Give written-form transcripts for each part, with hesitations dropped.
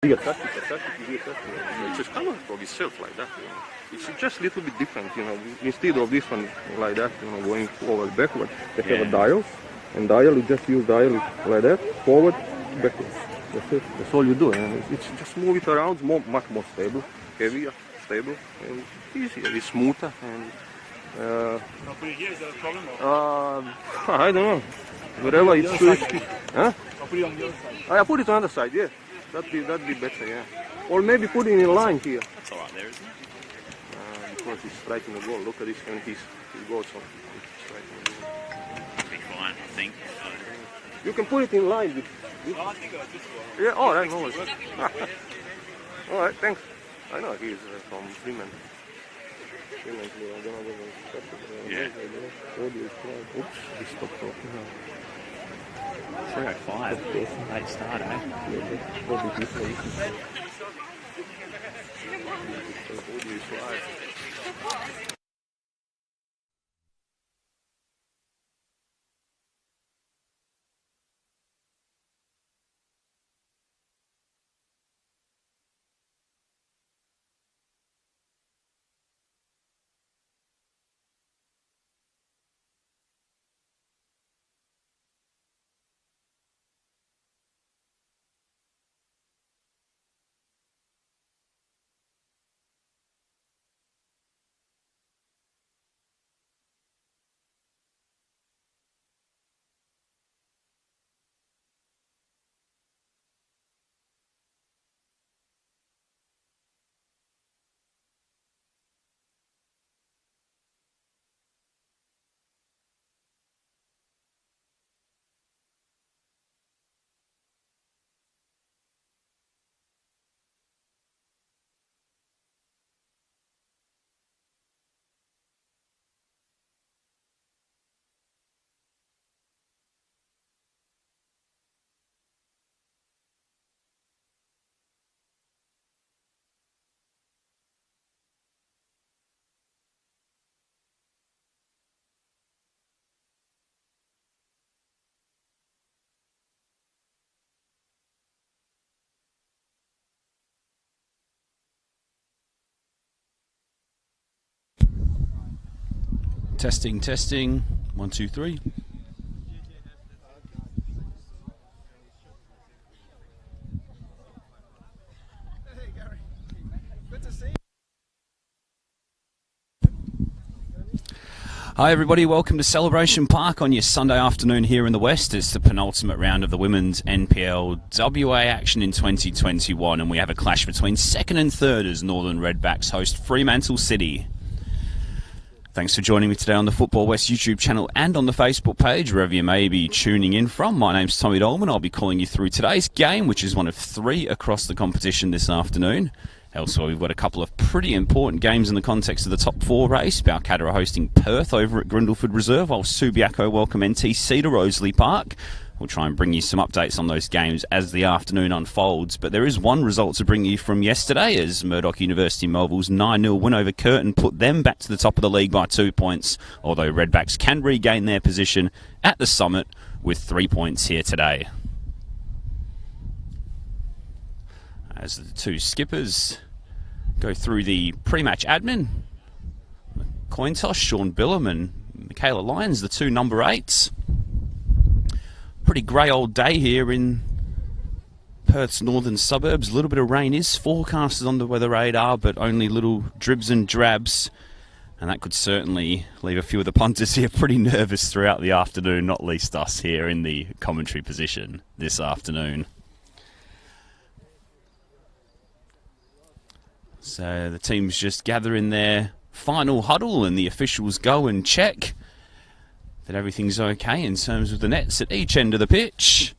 You attack it. It's just come from itself like that. It's just a little bit different, Instead of this one like that, going forward, backward, they have a dial, and dial, you just use dial like that, forward, backward. That's it. That's all you do, and it's just move it around, much more stable, heavier, stable, and easier. It's smoother. And I'll put it here. Is that a problem? Or? I don't know. Whatever it suits. Huh? I'll put it on the other side. I put it on the other side, yeah. That'd be better, yeah. Or maybe put it in line here. That's all right there, isn't it? Because he's striking the ball. Look at this, and he goes on. He's striking the ball. Be fine, I think. You can put it in line with. I think I just. Yeah. All right. No worries. All right. Thanks. I know he's from Fremantle. Yeah. Oops. He stopped talking now. 3:05. Late start, eh? Testing. 1, 2, 3. Hi everybody, welcome to Celebration Park on your Sunday afternoon here in the West. It's the penultimate round of the women's NPLW action in 2021, and we have a clash between second and third as Northern Redbacks host Fremantle City. Thanks for joining me today on the Football West YouTube channel and on the Facebook page, wherever you may be tuning in from. My name's Tommy Dolman. I'll be calling you through today's game, which is one of 3 across the competition this afternoon. Elsewhere, we've got a couple of pretty important games in the context of the top 4 race. Balcatta are hosting Perth over at Grindleford Reserve, while Subiaco welcome NTC to Rosalie Park. We'll try and bring you some updates on those games as the afternoon unfolds. But there is one result to bring you from yesterday, as Murdoch University Melville's 9-0 win over Curtin put them back to the top of the league by 2 points, although Redbacks can regain their position at the summit with 3 points here today. As the 2 skippers go through the pre-match admin, coin toss, Sean Billam and Michaela Lyons, the 2 number 8s. Pretty grey old day here in Perth's northern suburbs. A little bit of rain is forecasted on the weather radar, but only little dribs and drabs. And that could certainly leave a few of the punters here pretty nervous throughout the afternoon, not least us here in the commentary position this afternoon. So the teams just gather in their final huddle and the officials go and check that everything's okay in terms of the nets at each end of the pitch.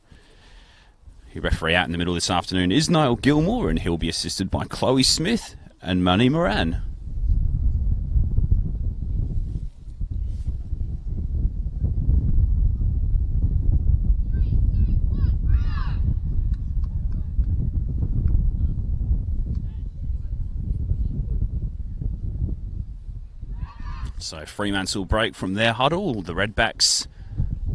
The referee out in the middle this afternoon is Niall Gilmore, and he'll be assisted by Chloe Smith and Mani Moran. So Fremantle break from their huddle. The Redbacks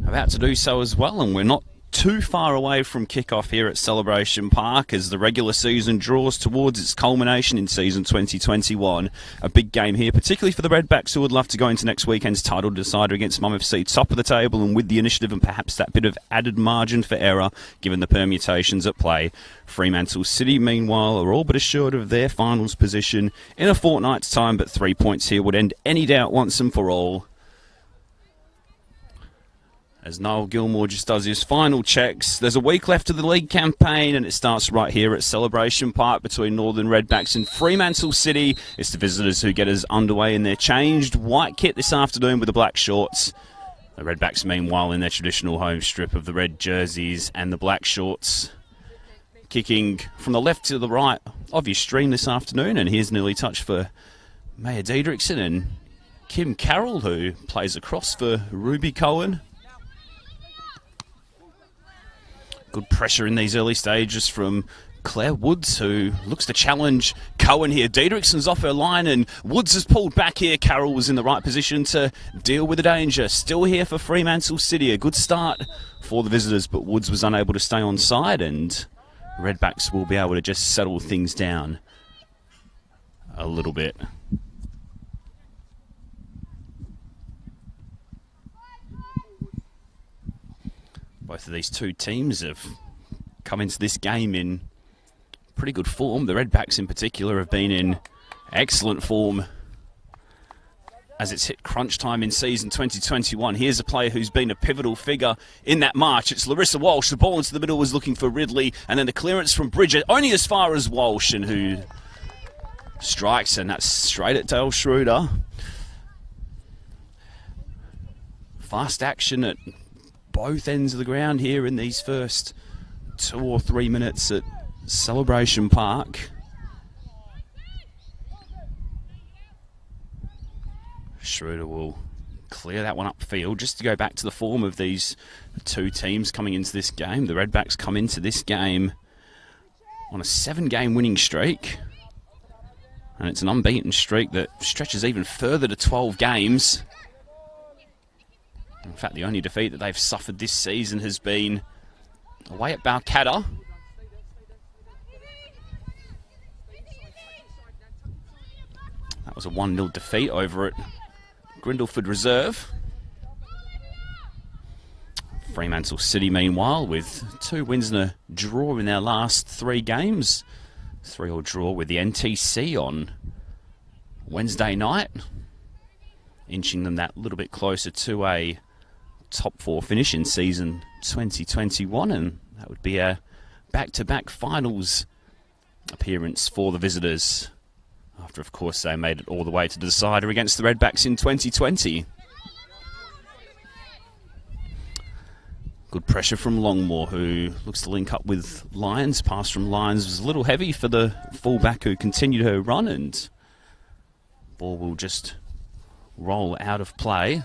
about to do so as well, and we're not too far away from kickoff here at Celebration Park as the regular season draws towards its culmination in season 2021. A big game here, particularly for the Redbacks, who would love to go into next weekend's title decider against Mum FC, top of the table and with the initiative and perhaps that bit of added margin for error given the permutations at play. Fremantle City, meanwhile, are all but assured of their finals position in a fortnight's time, but 3 points here would end any doubt once and for all. As Noel Gilmore just does his final checks. There's a week left of the league campaign, and it starts right here at Celebration Park between Northern Redbacks and Fremantle City. It's the visitors who get us underway in their changed white kit this afternoon with the black shorts. The Redbacks, meanwhile, in their traditional home strip of the red jerseys and the black shorts. Kicking from the left to the right of your stream this afternoon, and here's an early touch for Maya Diedrichsen and Kim Carroll, who plays across for Ruby Cohen. Good pressure in these early stages from Claire Woods, who looks to challenge Cohen here. Diedrichsen's off her line and Woods has pulled back here. Carroll was in the right position to deal with the danger. Still here for Fremantle City. A good start for the visitors, but Woods was unable to stay on side, and Redbacks will be able to just settle things down a little bit. Both of these two teams have come into this game in pretty good form. The Redbacks in particular have been in excellent form as it's hit crunch time in season 2021. Here's a player who's been a pivotal figure in that march. It's Larissa Walsh. The ball into the middle was looking for Ridley, and then the clearance from Bridget only as far as Walsh, and who strikes, and that's straight at Dale Schroeder. Fast action at both ends of the ground here in these first 2 or 3 minutes at Celebration Park. Schroeder will clear that one upfield. Just to go back to the form of these two teams coming into this game. The Redbacks come into this game on a 7-game winning streak, and it's an unbeaten streak that stretches even further to 12 games. In fact, the only defeat that they've suffered this season has been away at Balcatta. That was a 1-0 defeat over at Grindleford Reserve. Fremantle City, meanwhile, with 2 wins and a draw in their last 3 games. 3-3 draw with the NTC on Wednesday night, inching them that little bit closer to a top 4 finish in season 2021, and that would be a back-to-back finals appearance for the visitors after, of course, they made it all the way to the decider against the Redbacks in 2020. Good pressure from Longmore, who looks to link up with Lyons. Pass from Lyons was a little heavy for the fullback, who continued her run, and ball will just roll out of play.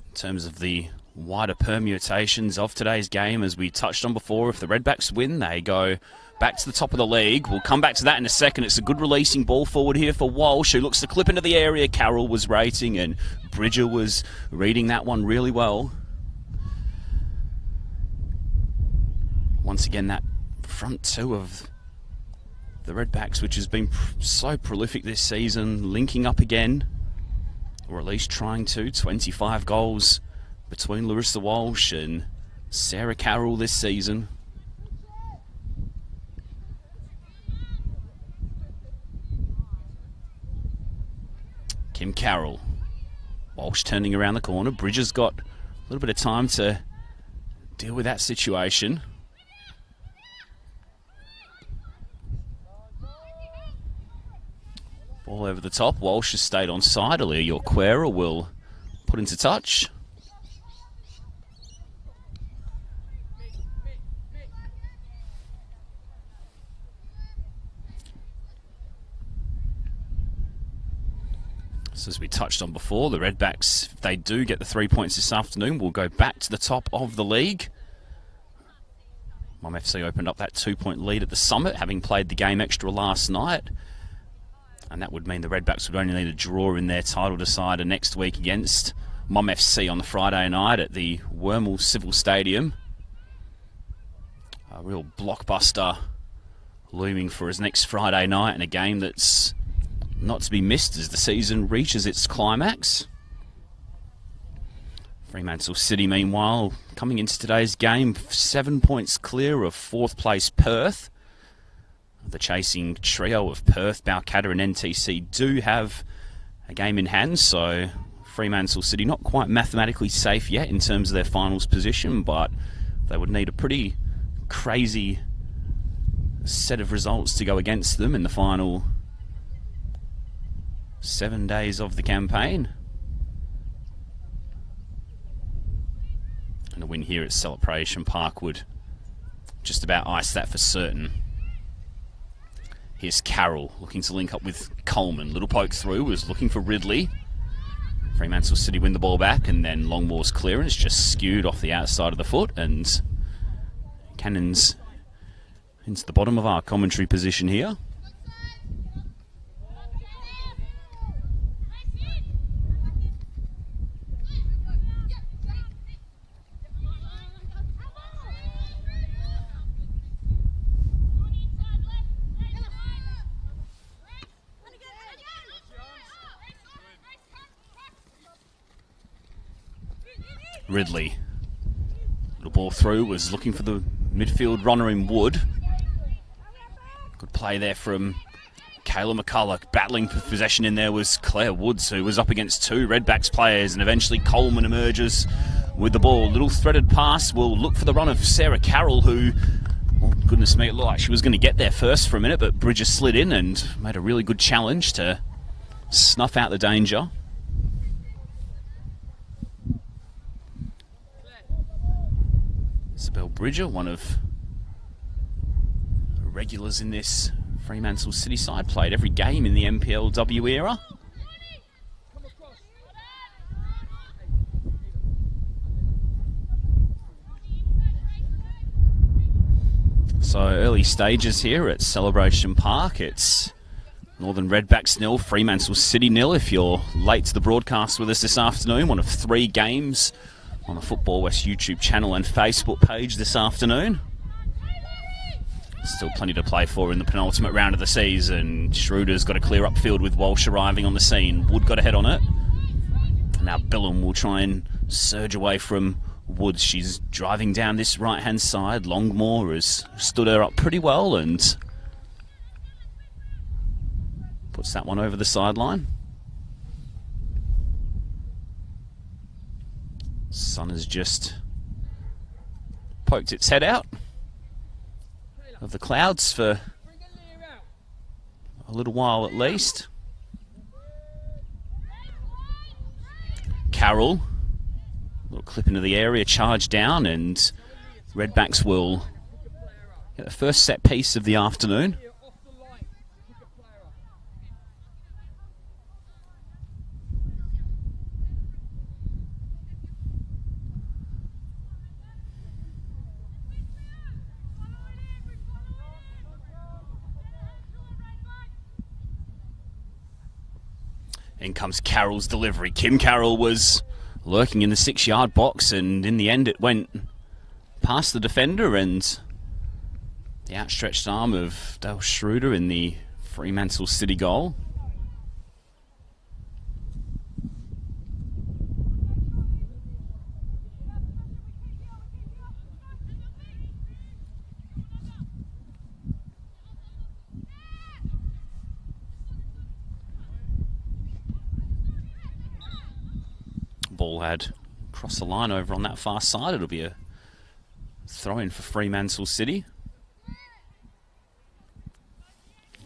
In terms of the wider permutations of today's game, as we touched on before, if the Redbacks win, they go back to the top of the league. We'll come back to that in a second. It's a good releasing ball forward here for Walsh, who looks to clip into the area. Carroll was rating, and Bridger was reading that one really well. Once again, that front two of the Redbacks, which has been so prolific this season, linking up again, or at least trying to. 25 goals between Larissa Walsh and Sarah Carroll this season. Kim Carroll. Walsh turning around the corner. Bridges got a little bit of time to deal with that situation. Ball over the top. Walsh has stayed on side. Aaliyah Yorquera will put into touch. So as we touched on before, the Redbacks, if they do get the 3 points this afternoon, will go back to the top of the league. Mum FC opened up that 2-point lead at the Summit, having played the game extra last night. And that would mean the Redbacks would only need a draw in their title decider next week against Mum FC on the Friday night at the Wormel Civil Stadium. A real blockbuster looming for us next Friday night, and a game that's not to be missed as the season reaches its climax. Fremantle City, meanwhile, coming into today's game, 7 points clear of 4th place Perth. The chasing trio of Perth, Balcatta and NTC do have a game in hand, so Fremantle City not quite mathematically safe yet in terms of their finals position, but they would need a pretty crazy set of results to go against them in the final 7 days of the campaign. And a win here at Celebration Park would just about ice that for certain. Here's Carroll looking to link up with Coleman. Little poke through, was looking for Ridley. Fremantle City win the ball back, and then Longmore's clearance just skewed off the outside of the foot, and Cannons into the bottom of our commentary position here. Ridley. Little ball through, was looking for the midfield runner in Wood. Good play there from Kayla McCulloch. Battling for possession in there was Claire Woods, who was up against 2 Redbacks players, and eventually Coleman emerges with the ball. Little threaded pass will look for the run of Sarah Carroll, who, well, goodness me, it looked like she was going to get there first for a minute, but Bridger slid in and made a really good challenge to snuff out the danger. Isabel Bridger, one of the regulars in this Fremantle City side, played every game in the NPLW era. So early stages here at Celebration Park. It's Northern Redbacks 0, Fremantle City 0. If you're late to the broadcast with us this afternoon, one of 3 games on the Football West YouTube channel and Facebook page this afternoon. Still plenty to play for in the penultimate round of the season. Schroeder's got a clear upfield with Walsh arriving on the scene. Wood got ahead on it. Now Billum will try and surge away from Woods. She's driving down this right-hand side. Longmore has stood her up pretty well and puts that one over the sideline. Sun has just poked its head out of the clouds for a little while at least. Carroll, little clip into the area, charge down, and Redbacks will get the first set piece of the afternoon. In comes Carroll's delivery. Kim Carroll was lurking in the 6-yard box, and in the end it went past the defender and the outstretched arm of Dale Schroeder in the Fremantle City goal. Ball had crossed the line over on that far side. It'll be a throw-in for Fremantle City.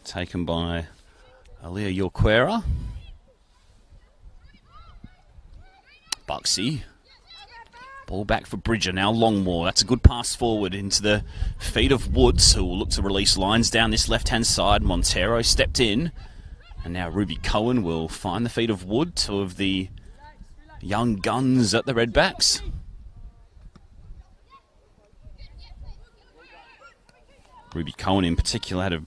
Taken by Aaliyah Yorquera. Buxy. Ball back for Bridger. Now Longmore. That's a good pass forward into the feet of Woods, who will look to release lines down this left-hand side. Montero stepped in. And now Ruby Cohen will find the feet of Wood, two of the young guns at the Redbacks. Ruby Cohen in particular had a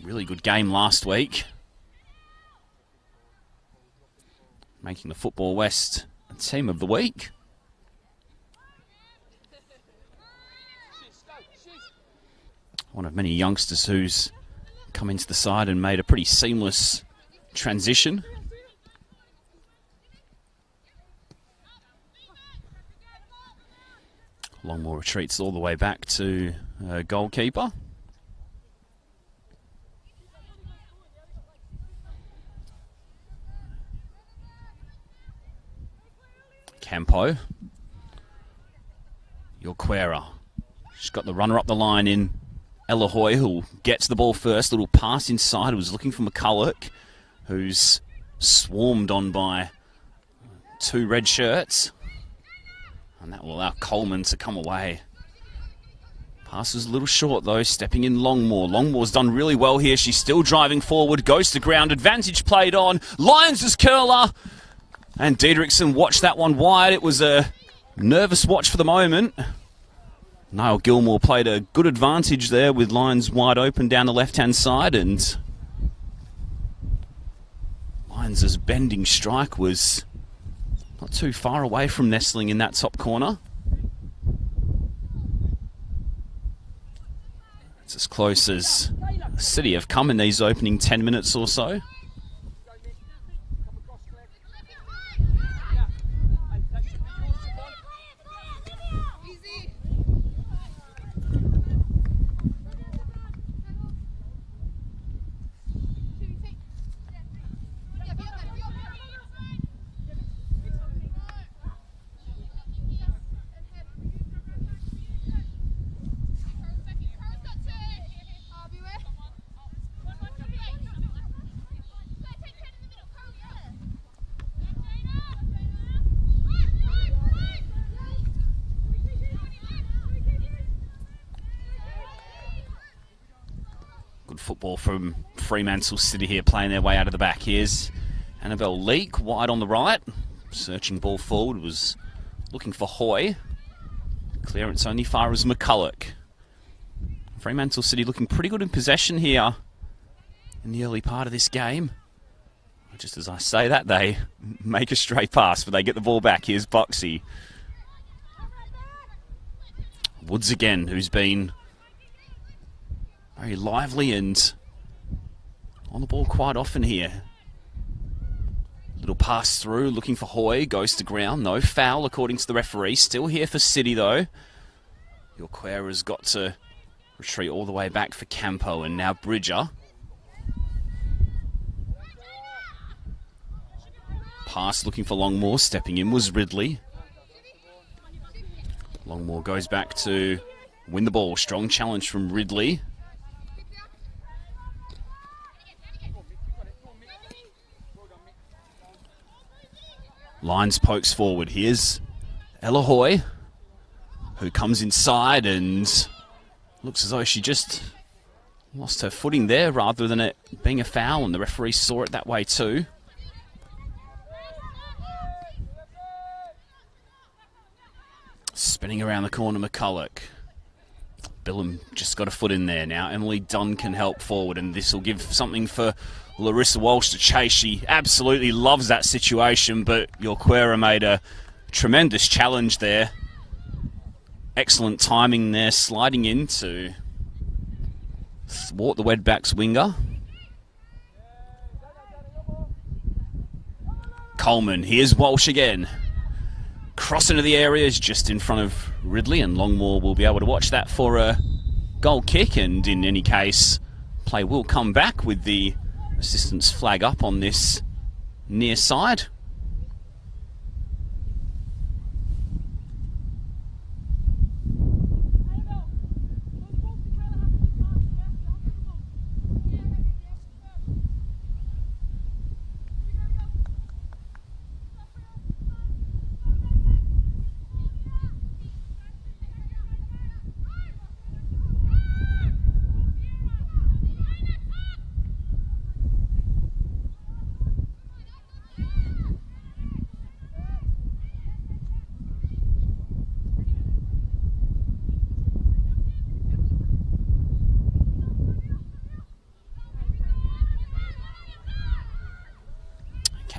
really good game last week, making the Football West a team of the week. One of many youngsters who's come into the side and made a pretty seamless transition. Longmore retreats all the way back to goalkeeper. Campo. Yorquera. She's got the runner up the line in Elahoy, who gets the ball first. Little pass inside, who's looking for McCulloch, who's swarmed on by two red shirts. And that will allow Coleman to come away. Pass is a little short though, stepping in Longmore. Longmore's done really well here. She's still driving forward, goes to ground, advantage played on. Lyons' curler. And Diedrichsen watched that one wide. It was a nervous watch for the moment. Niall Gilmore played a good advantage there with Lyons wide open down the left-hand side, and Lyons' bending strike was not too far away from nestling in that top corner. It's as close as City have come in these opening 10 minutes or so. Football from Fremantle City here, playing their way out of the back. Here's Annabelle Leake, wide on the right. Searching ball forward, was looking for Hoy. Clearance only far as McCulloch. Fremantle City looking pretty good in possession here in the early part of this game. Just as I say that, they make a straight pass, but they get the ball back. Here's Boxy. Woods again, who's been very lively and on the ball quite often here. Little pass through, looking for Hoy, goes to ground. No foul according to the referee. Still here for City though. Yorquera's got to retreat all the way back for Campo, and now Bridger. Pass looking for Longmore, stepping in was Ridley. Longmore goes back to win the ball. Strong challenge from Ridley. Lyons pokes forward. Here's Elahoy, who comes inside and looks as though she just lost her footing there rather than it being a foul, and the referee saw it that way too. Spinning around the corner, McCulloch. Billum just got a foot in there now. Emily Dunn can help forward, and this will give something for Larissa Walsh to chase. She absolutely loves that situation, but Yorquera made a tremendous challenge there. Excellent timing there, sliding in to thwart the Redbacks winger. Coleman, here's Walsh again. Cross into the areas just in front of Ridley, and Longmore will be able to watch that for a goal kick, and in any case, play will come back with the assistant's flag up on this near side.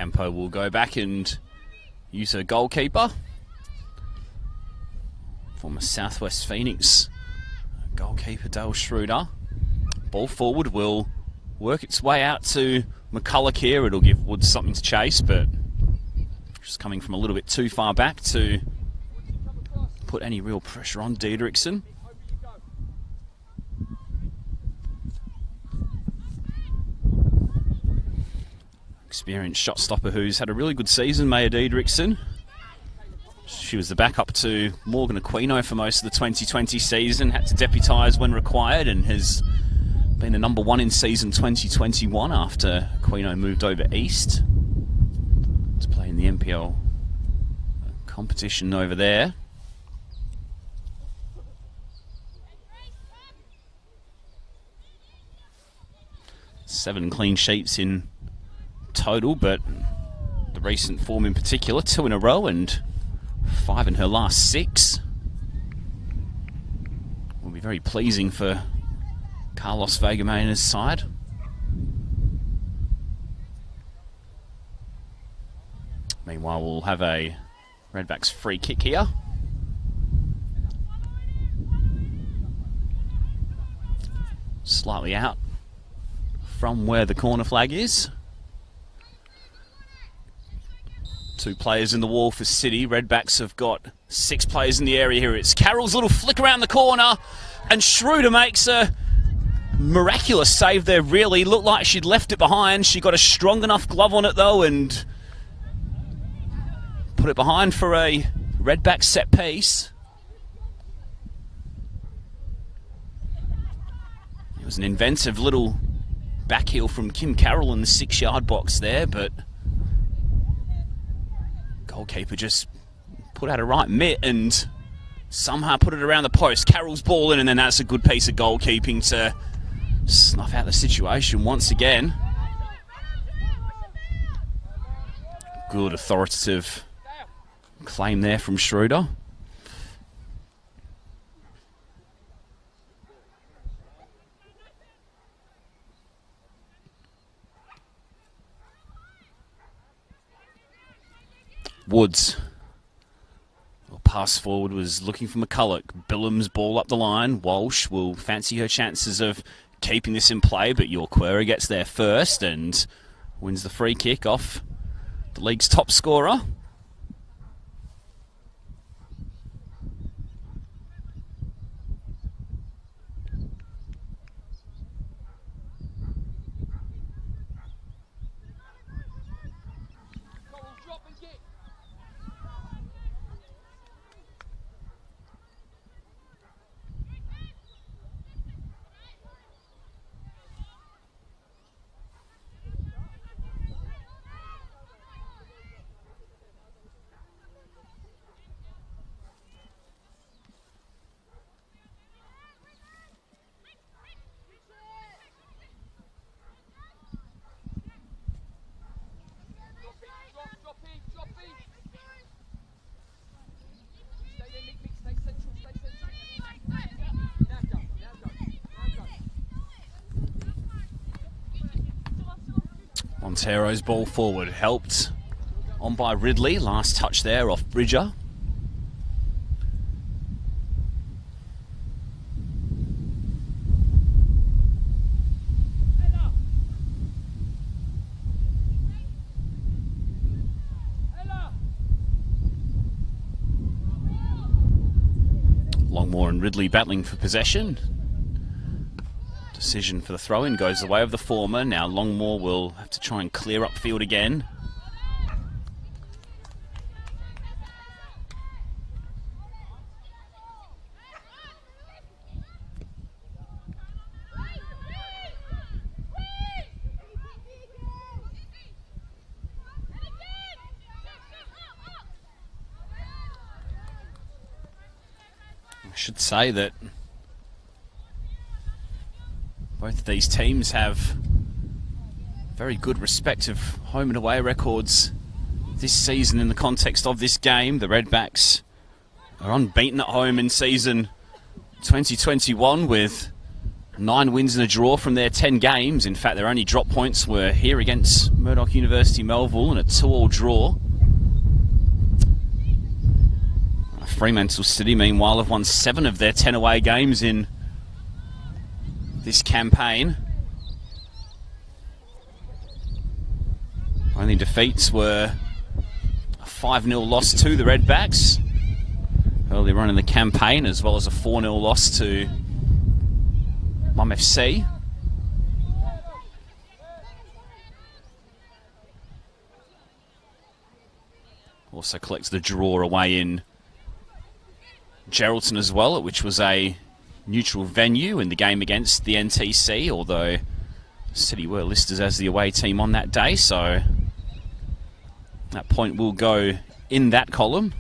Campo will go back and use her goalkeeper. Former Southwest Phoenix goalkeeper Dale Schroeder. Ball forward will work its way out to McCulloch here. It'll give Woods something to chase, but just coming from a little bit too far back to put any real pressure on Diedrichsen. Experienced shot stopper who's had a really good season, Maya Diedrichsen. She was the backup to Morgan Aquino for most of the 2020 season, had to deputise when required, and has been the number one in season 2021 after Aquino moved over east to play in the NPL competition over there. Seven clean sheets in total, but the recent form in particular, 2 in a row and 5 in her last 6. Will be very pleasing for Carlos Vega-Mayna's side. Meanwhile, we'll have a Redbacks free kick here. Slightly out from where the corner flag is. 2 players in the wall for City. Redbacks have got 6 players in the area here. It's Carroll's little flick around the corner, and Schroeder makes a miraculous save there, really. Looked like she'd left it behind. She got a strong enough glove on it, though, and put it behind for a Redback set piece. It was an inventive little backheel from Kim Carroll in the 6-yard box there, but goalkeeper just put out a right mitt and somehow put it around the post. Carroll's ball in, and then that's a good piece of goalkeeping to snuff out the situation once again. Good authoritative claim there from Schroeder. Woods. Pass forward was looking for McCulloch. Billam's ball up the line. Walsh will fancy her chances of keeping this in play, but Yorquera gets there first and wins the free kick off the league's top scorer. Montero's ball forward, helped on by Ridley. Last touch there off Bridger. Longmore and Ridley battling for possession. Decision for the throw-in goes the way of the former. Now Longmore will have to try and clear upfield again. I should say that both of these teams have very good respective home and away records this season in the context of this game. The Redbacks are unbeaten at home in season 2021 with 9 wins and a draw from their 10 games. In fact, their only drop points were here against Murdoch University Melville and a 2-2 draw. Fremantle City, meanwhile, have won 7 of their 10 away games in this campaign. Only defeats were a 5-0 loss to the Redbacks earlier on in the campaign, as well as a 4-0 loss to Mum FC. Also collects the draw away in Geraldton as well, which was a neutral venue in the game against the NTC, although City were listed as the away team on that day, so that point will go in that column.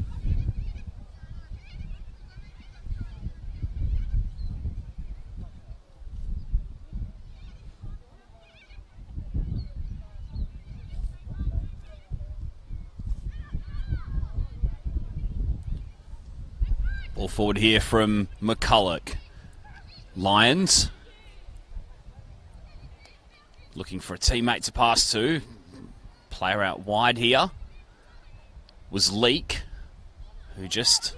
Ball forward here from McCulloch. Lions looking for a teammate to pass to. Player out wide here was Leake, who just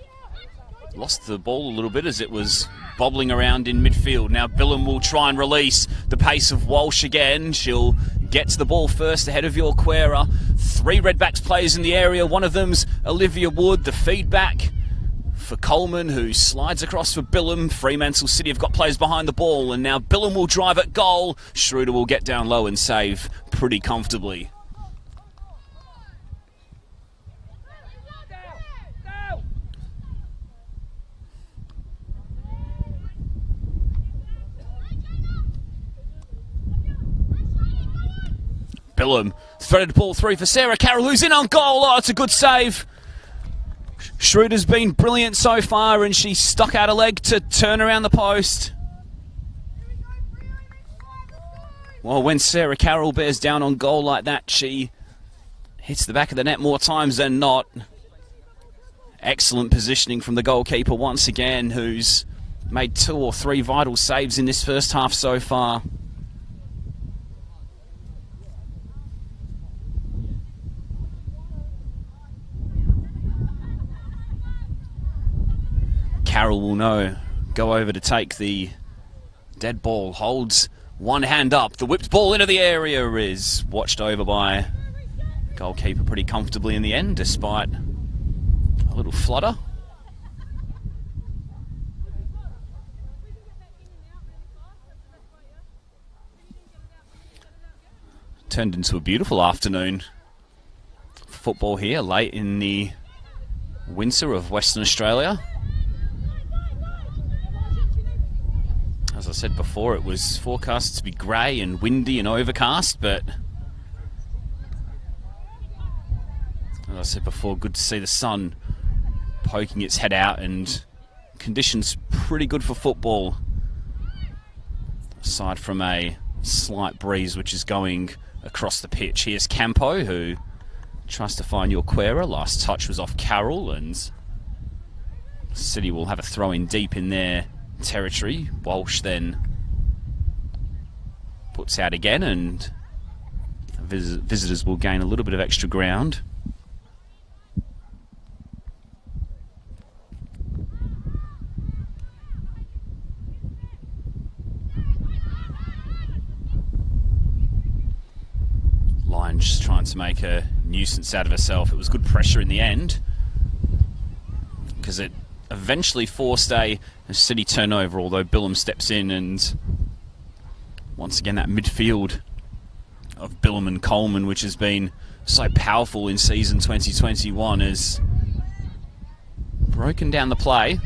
lost the ball a little bit as it was bobbling around in midfield. Now Billam will try and release the pace of Walsh again. She'll get to the ball first ahead of Yorquera. 3 Redbacks players in the area. One of them's Olivia Wood. The feedback for Coleman, who slides across for Billam. Fremantle City have got players behind the ball, and now Billam will drive at goal. Schroeder will get down low and save pretty comfortably. Billam threaded ball through for Sarah Carroll, who's in on goal. Oh, it's a good save. Schroeder's been brilliant so far, and she stuck out a leg to turn around the post. Well, when Sarah Carroll bears down on goal like that, she hits the back of the net more times than not. Excellent positioning from the goalkeeper once again, who's made 2 or 3 vital saves in this first half so far. Carroll will go over to take the dead ball, holds one hand up. The whipped ball into the area is watched over by goalkeeper pretty comfortably in the end, despite a little flutter. Turned into a beautiful afternoon football here late in the winter of Western Australia. As I said before, it was forecast to be grey and windy and overcast, but as I said before, good to see the sun poking its head out, and conditions pretty good for football, aside from a slight breeze which is going across the pitch. Here's Campo, who tries to find Yorquera. Last touch was off Carroll, and City will have a throw in deep in their territory. Walsh then puts out again, and visitors will gain a little bit of extra ground. Lyon just trying to make a nuisance out of herself. It was good pressure in the end, because it eventually forced a City turnover, although Billam steps in, and once again that midfield of Billam and Coleman, which has been so powerful in season 2021, has broken down the play.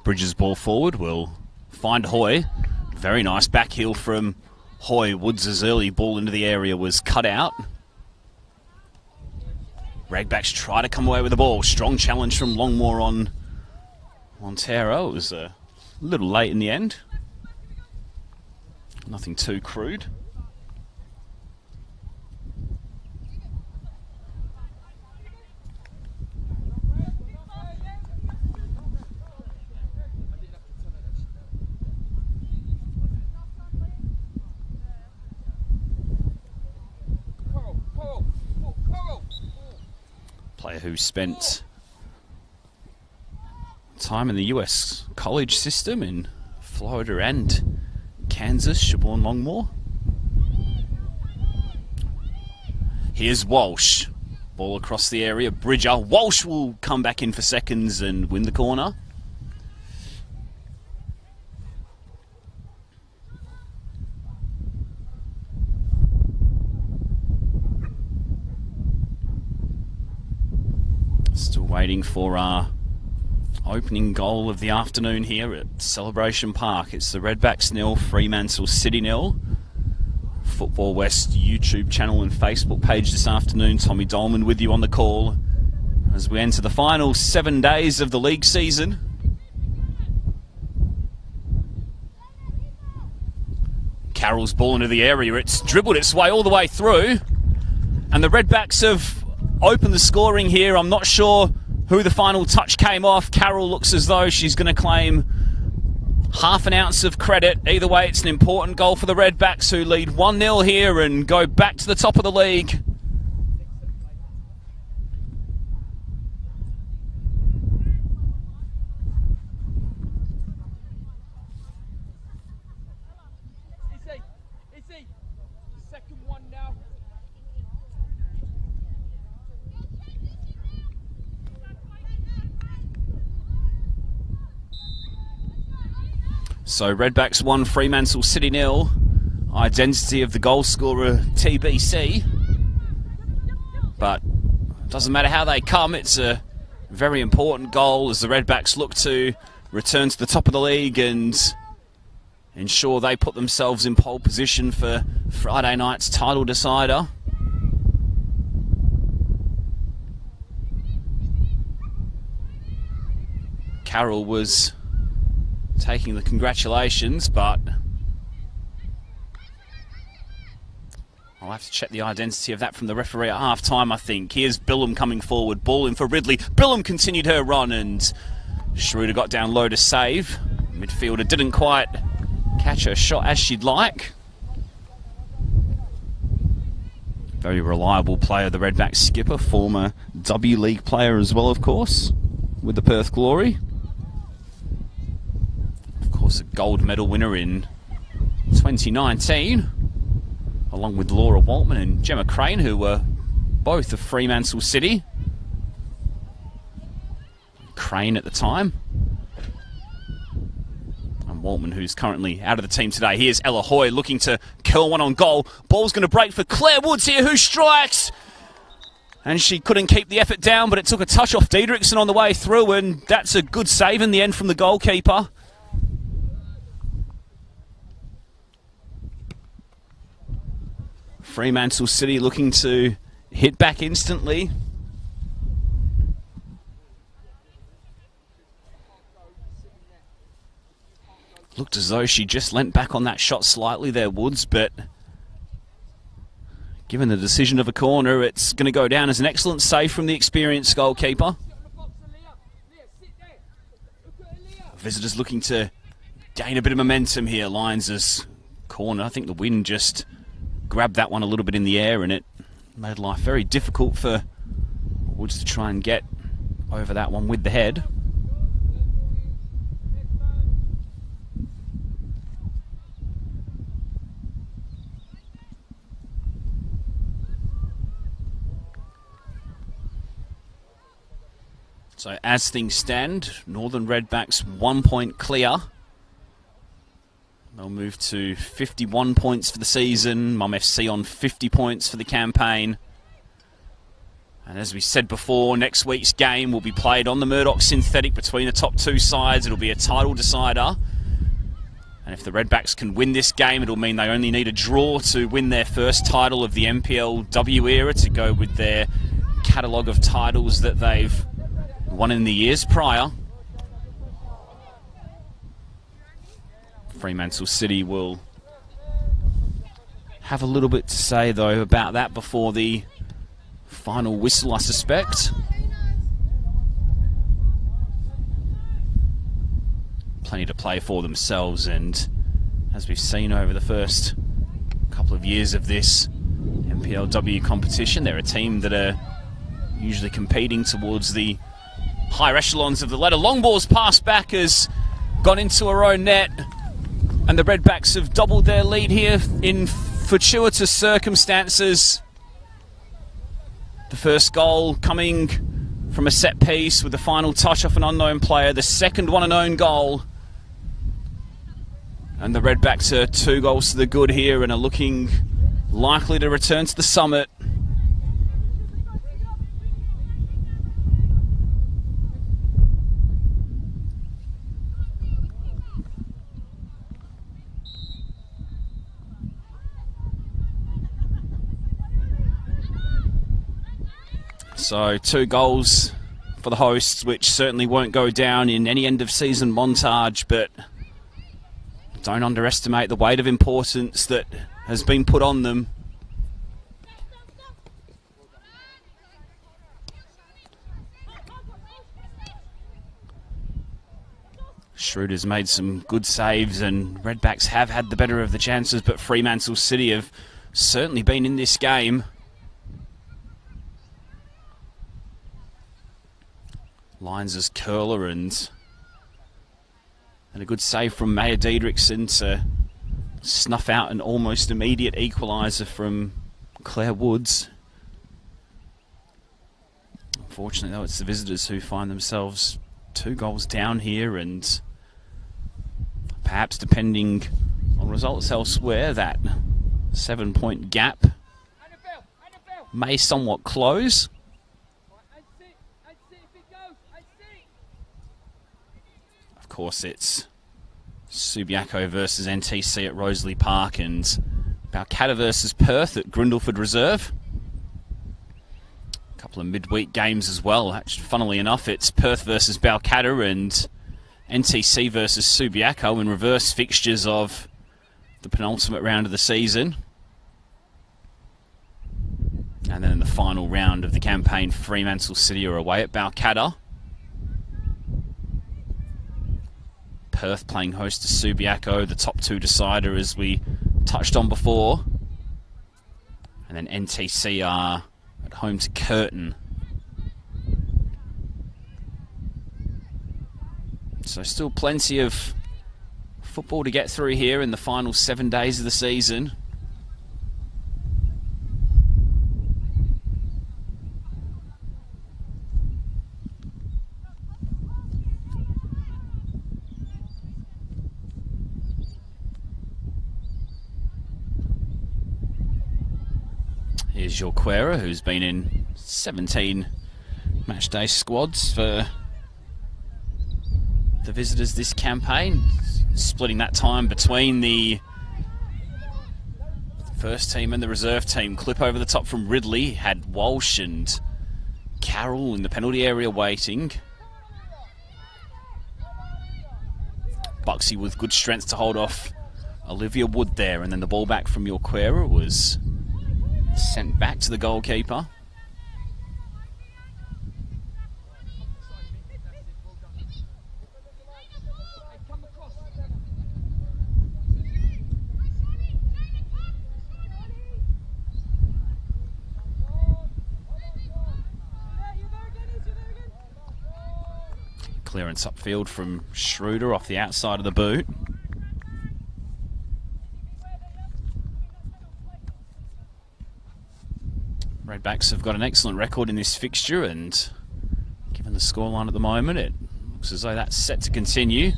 Bridges ball forward will find Hoy. Very nice back heel from Hoy. Woods' early ball into the area was cut out. Redbacks try to come away with the ball. Strong challenge from Longmore on Montero. It was a little late in the end. Nothing too crude. Player who spent time in the US college system in Florida and Kansas, Siobhan Longmore. Here's Walsh. Ball across the area. Bridger. Walsh will come back in for seconds and win the corner. Still waiting for our opening goal of the afternoon here at Celebration Park. It's the Redbacks 0, Fremantle City 0. Football West YouTube channel and Facebook page this afternoon. Tommy Dolman with you on the call as we enter the final 7 days of the league season. Carroll's ball into the area. It's dribbled its way all the way through. And the Redbacks have opened the scoring here. I'm not sure who the final touch came off. Carroll looks as though she's going to claim half an ounce of credit. Either way, it's an important goal for the Redbacks, who lead 1-0 here and go back to the top of the league. Second one now. So Redbacks 1, Fremantle City 0. Identity of the goal scorer TBC. But it doesn't matter how they come, it's a very important goal as the Redbacks look to return to the top of the league and ensure they put themselves in pole position for Friday night's title decider. Carroll was taking the congratulations, but I'll have to check the identity of that from the referee at half-time, I think. Here's Billam coming forward. Ball in for Ridley. Billam continued her run and Schroeder got down low to save. Midfielder didn't quite catch her shot as she'd like. Very reliable player, the Redbacks skipper. Former W League player as well, of course, with the Perth Glory. Of course, a gold medal winner in 2019, along with Laura Waltman and Gemma Crane, who were both of Fremantle City. Crane at the time. And Waltman, who's currently out of the team today. Here's Ella Hoy looking to curl one on goal. Ball's going to break for Claire Woods here, who strikes. And she couldn't keep the effort down, but it took a touch off Diedrichsen on the way through, and that's a good save in the end from the goalkeeper. Fremantle City looking to hit back instantly. Looked as though she just leant back on that shot slightly there, Woods, but given the decision of a corner, it's going to go down as an excellent save from the experienced goalkeeper. Visitors looking to gain a bit of momentum here. Lions' corner. I think the wind just grabbed that one a little bit in the air and it made life very difficult for Woods to try and get over that one with the head. So as things stand, Northern Redbacks 1 point clear. They'll move to 51 points for the season. Mum FC on 50 points for the campaign. And as we said before, next week's game will be played on the Murdoch synthetic between the top two sides. It'll be a title decider. And if the Redbacks can win this game, it'll mean they only need a draw to win their first title of the NPLW era to go with their catalogue of titles that they've won in the years prior. Fremantle City will have a little bit to say, though, about that before the final whistle, I suspect. Plenty to play for themselves, and as we've seen over the first couple of years of this NPLW competition, they're a team that are usually competing towards the higher echelons of the ladder. Long ball's passed back has gone into her own net, and the Redbacks have doubled their lead here in fortuitous circumstances. The first goal coming from a set piece with the final touch off an unknown player. The second one, an own goal. And the Redbacks are 2 goals to the good here and are looking likely to return to the summit. So 2 goals for the hosts, which certainly won't go down in any end of season montage, but don't underestimate the weight of importance that has been put on them. Schroeder's made some good saves, and Redbacks have had the better of the chances, but Fremantle City have certainly been in this game. Lines as curler, and a good save from Maya Diedrichsen to snuff out an almost immediate equaliser from Claire Woods. Unfortunately, though, it's the visitors who find themselves 2 goals down here, and perhaps depending on results elsewhere, that 7-point gap may somewhat close. Of course, it's Subiaco versus NTC at Rosalie Park and Balcatta versus Perth at Grindleford Reserve. A couple of midweek games as well. Actually, funnily enough, it's Perth versus Balcatta and NTC versus Subiaco in reverse fixtures of the penultimate round of the season. And then in the final round of the campaign, Fremantle City are away at Balcatta. Perth playing host to Subiaco, the top 2 decider as we touched on before. And then NTC are at home to Curtin. So still plenty of football to get through here in the final 7 days of the season. Here's Jorquera, who's been in 17 matchday squads for the visitors this campaign, splitting that time between the first team and the reserve team. Clip over the top from Ridley, had Walsh and Carroll in the penalty area waiting. Buxy with good strength to hold off Olivia Wood there, and then the ball back from Jorquera was sent back to the goalkeeper. Clearance upfield from Schroeder off the outside of the boot. Redbacks have got an excellent record in this fixture, and given the scoreline at the moment, it looks as though that's set to continue.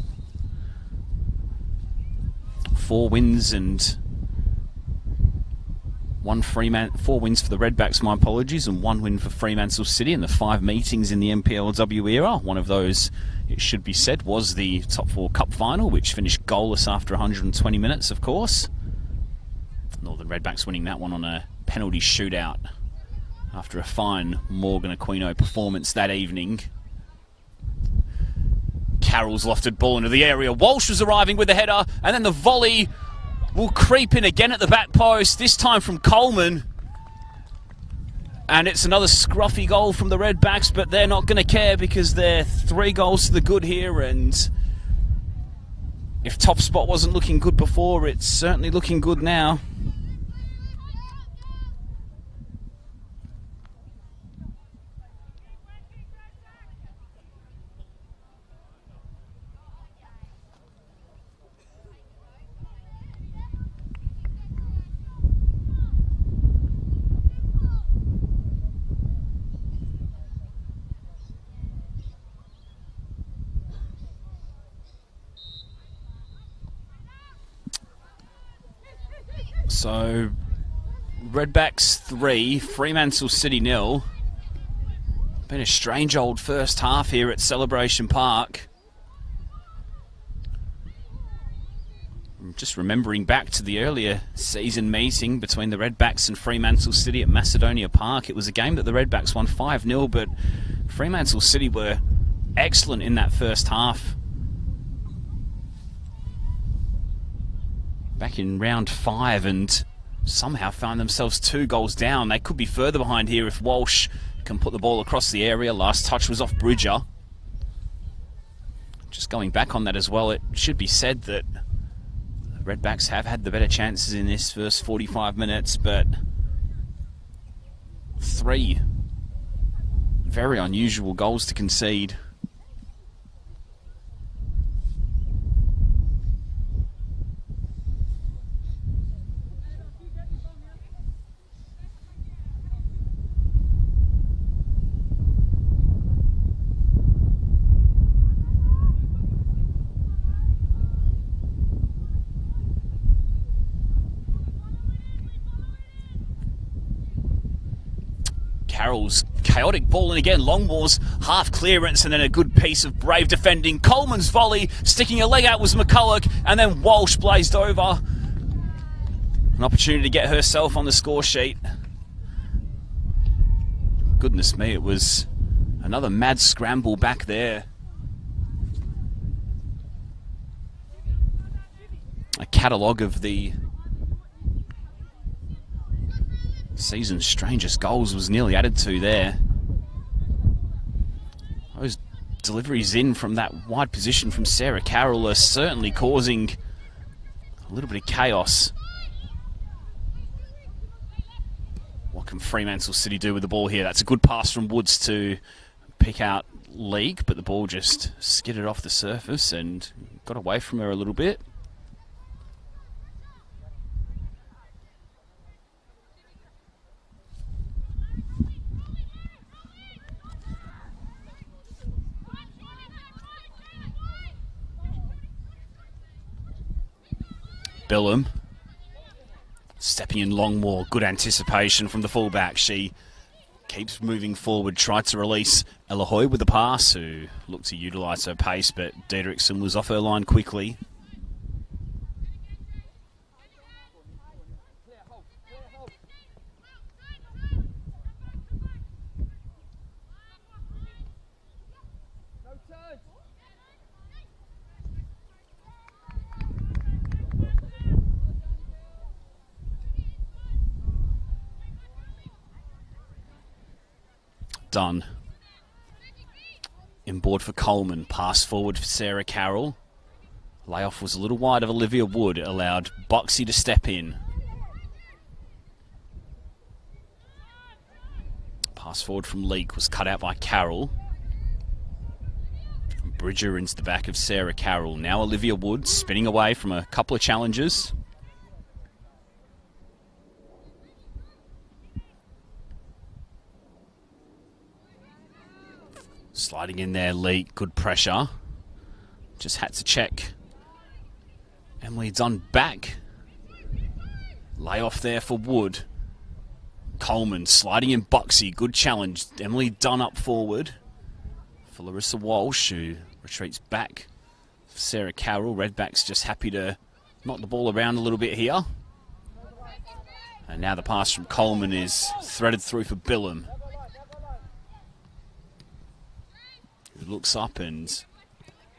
4 wins and 4 wins for the Redbacks, my apologies, and 1 win for Fremantle City in the 5 meetings in the NPLW era. One of those, it should be said, was the Top 4 Cup final, which finished goalless after 120 minutes, of course. Northern Redbacks winning that one on a penalty shootout after a fine Morgan Aquino performance that evening. Carroll's lofted ball into the area. Walsh was arriving with a header, and then the volley will creep in again at the back post, this time from Coleman. And it's another scruffy goal from the Redbacks, but they're not going to care because they're 3 goals to the good here, and if top spot wasn't looking good before, it's certainly looking good now. So, Redbacks 3, Fremantle City 0. Been a strange old first half here at Celebration Park. I'm just remembering back to the earlier season meeting between the Redbacks and Fremantle City at Macedonia Park. It was a game that the Redbacks won 5-0, but Fremantle City were excellent in that first half. Back in round 5, and somehow found themselves 2 goals down. They could be further behind here if Walsh can put the ball across the area. Last touch was off Bridger. Just going back on that as well, it should be said that the Redbacks have had the better chances in this first 45 minutes, but 3 very unusual goals to concede. Carroll's chaotic ball, and again Longmore's half clearance, and then a good piece of brave defending. Coleman's volley, sticking a leg out was McCulloch, and then Walsh blazed over. An opportunity to get herself on the score sheet. Goodness me, it was another mad scramble back there. A catalogue of the season's strangest goals was nearly added to there. Those deliveries in from that wide position from Sarah Carroll are certainly causing a little bit of chaos. What can Fremantle City do with the ball here? That's a good pass from Woods to pick out League, but the ball just skidded off the surface and got away from her a little bit. Billum stepping in Longmore, good anticipation from the fullback. She keeps moving forward, tried to release Elahoy with the pass, who looked to utilise her pace, but Diedrichsen was off her line quickly. Done. Inboard for Coleman. Pass forward for Sarah Carroll. Layoff was a little wide of Olivia Wood. Allowed Boxy to step in. Pass forward from Leake was cut out by Carroll. Bridger into the back of Sarah Carroll. Now Olivia Wood spinning away from a couple of challenges. Sliding in there, Leake, good pressure. Just had to check. Emily Dunn back. Lay off there for Wood. Coleman sliding in Buxy. Good challenge. Emily Dunn up forward for Larissa Walsh, who retreats back. Sarah Carroll. Redbacks just happy to knock the ball around a little bit here. And now the pass from Coleman is threaded through for Billum, who looks up and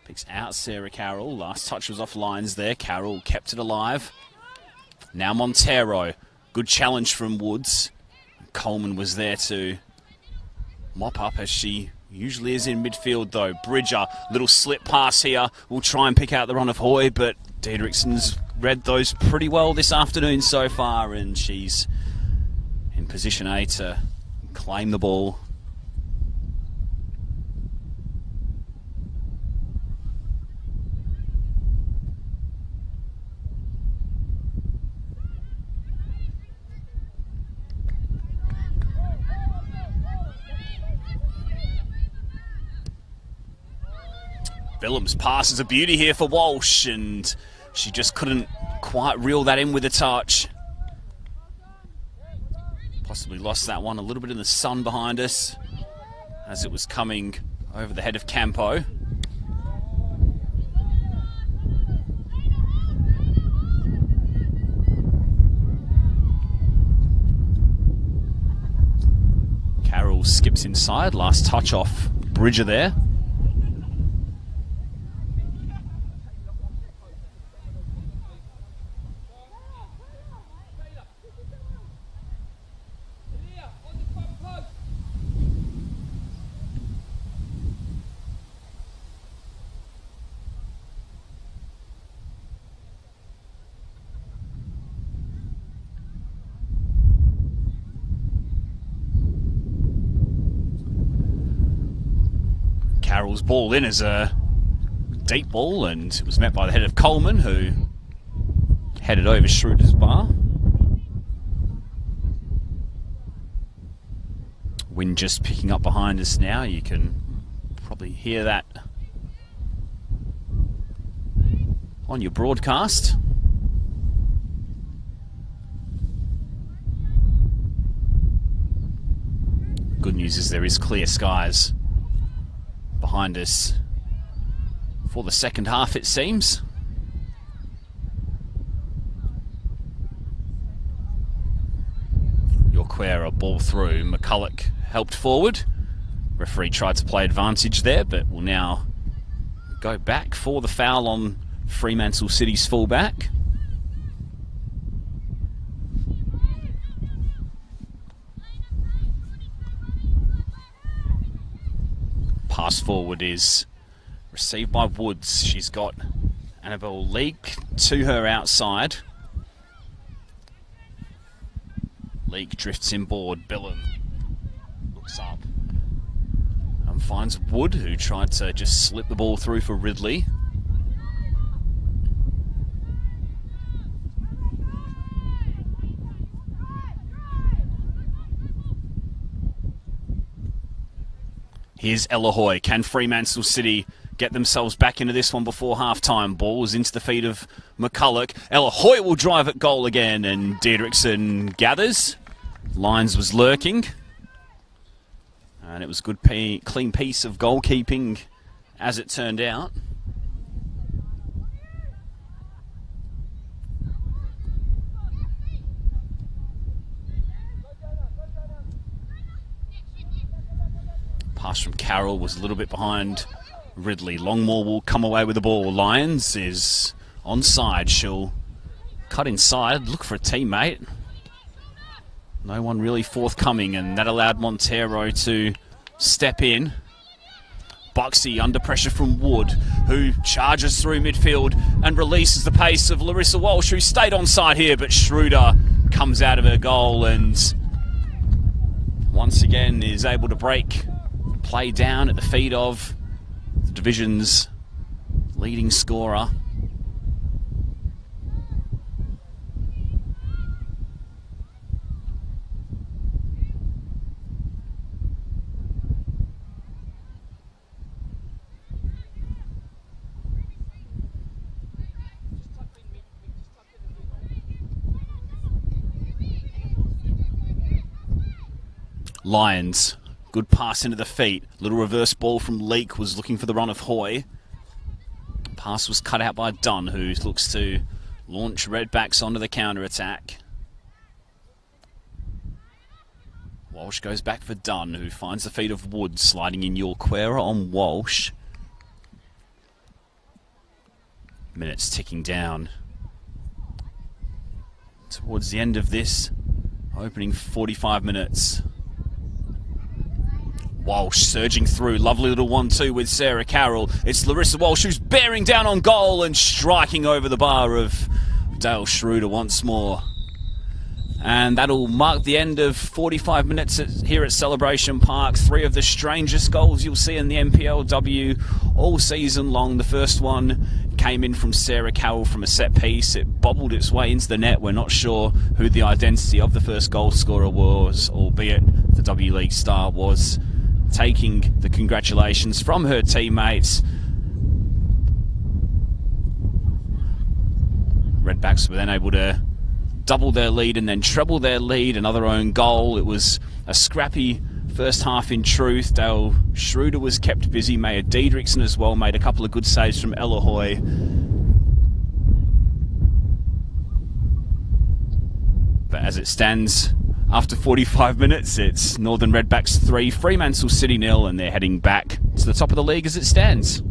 picks out Sarah Carroll. Last touch was off lines there. Carroll kept it alive. Now Montero. Good challenge from Woods. Coleman was there to mop up, as she usually is in midfield though. Bridger, little slip pass here. We'll try and pick out the run of Hoy, but Diedrichson's read those pretty well this afternoon so far, and she's in position A to claim the ball. Billum's pass is a beauty here for Walsh, and she just couldn't quite reel that in with a touch. Possibly lost that one a little bit in the sun behind us as it was coming over the head of Campo. Carroll skips inside, last touch off Bridger there. Carroll's ball in as a deep ball, and it was met by the head of Coleman, who headed over Schroeder's bar. Wind just picking up behind us now. You can probably hear that on your broadcast. Good news is there is clear skies behind us for the second half, it seems. Yorquera ball through. McCulloch helped forward. Referee tried to play advantage there, but will now go back for the foul on Fremantle City's fullback. Pass forward is received by Woods. She's got Annabelle Leake to her outside. Leake drifts inboard. Billum looks up and finds Wood, who tried to just slip the ball through for Ridley. Here's Ella Hoy. Can Fremantle City get themselves back into this one before half-time? Ball is into the feet of McCulloch. Ella Hoy will drive at goal again, and Diedrichson gathers. Lyons was lurking. And it was a good, clean piece of goalkeeping as it turned out. Pass from Carroll was a little bit behind Ridley. Longmore will come away with the ball. Lyons is onside. She'll cut inside, look for a teammate. No one really forthcoming, and that allowed Montero to step in. Buxy under pressure from Wood, who charges through midfield and releases the pace of Larissa Walsh, who stayed onside here, but Schroeder comes out of her goal and once again is able to break play down at the feet of the division's leading scorer. Lyons, good pass into the feet. Little reverse ball from Leake, was looking for the run of Hoy. Pass was cut out by Dunn, who looks to launch Redbacks onto the counter-attack. Walsh goes back for Dunn, who finds the feet of Wood, sliding in Yorquera on Walsh. Minutes ticking down towards the end of this opening 45 minutes. Walsh surging through, lovely little 1-2 with Sarah Carroll. It's Larissa Walsh who's bearing down on goal and striking over the bar of Dale Schroeder once more. And that'll mark the end of 45 minutes here at Celebration Park. 3 of the strangest goals you'll see in the NPLW all season long. The first one came in from Sarah Carroll from a set piece. It bobbled its way into the net. We're not sure who the identity of the first goal scorer was, albeit the W League star was taking the congratulations from her teammates. Redbacks were then able to double their lead and then treble their lead. Another own goal. It was a scrappy first half in truth. Dale Schroeder was kept busy. Maya Diedrichsen as well made a couple of good saves from Ella Hoy. But as it stands, after 45 minutes, it's Northern Redbacks 3, Fremantle City 0, and they're heading back to the top of the league as it stands.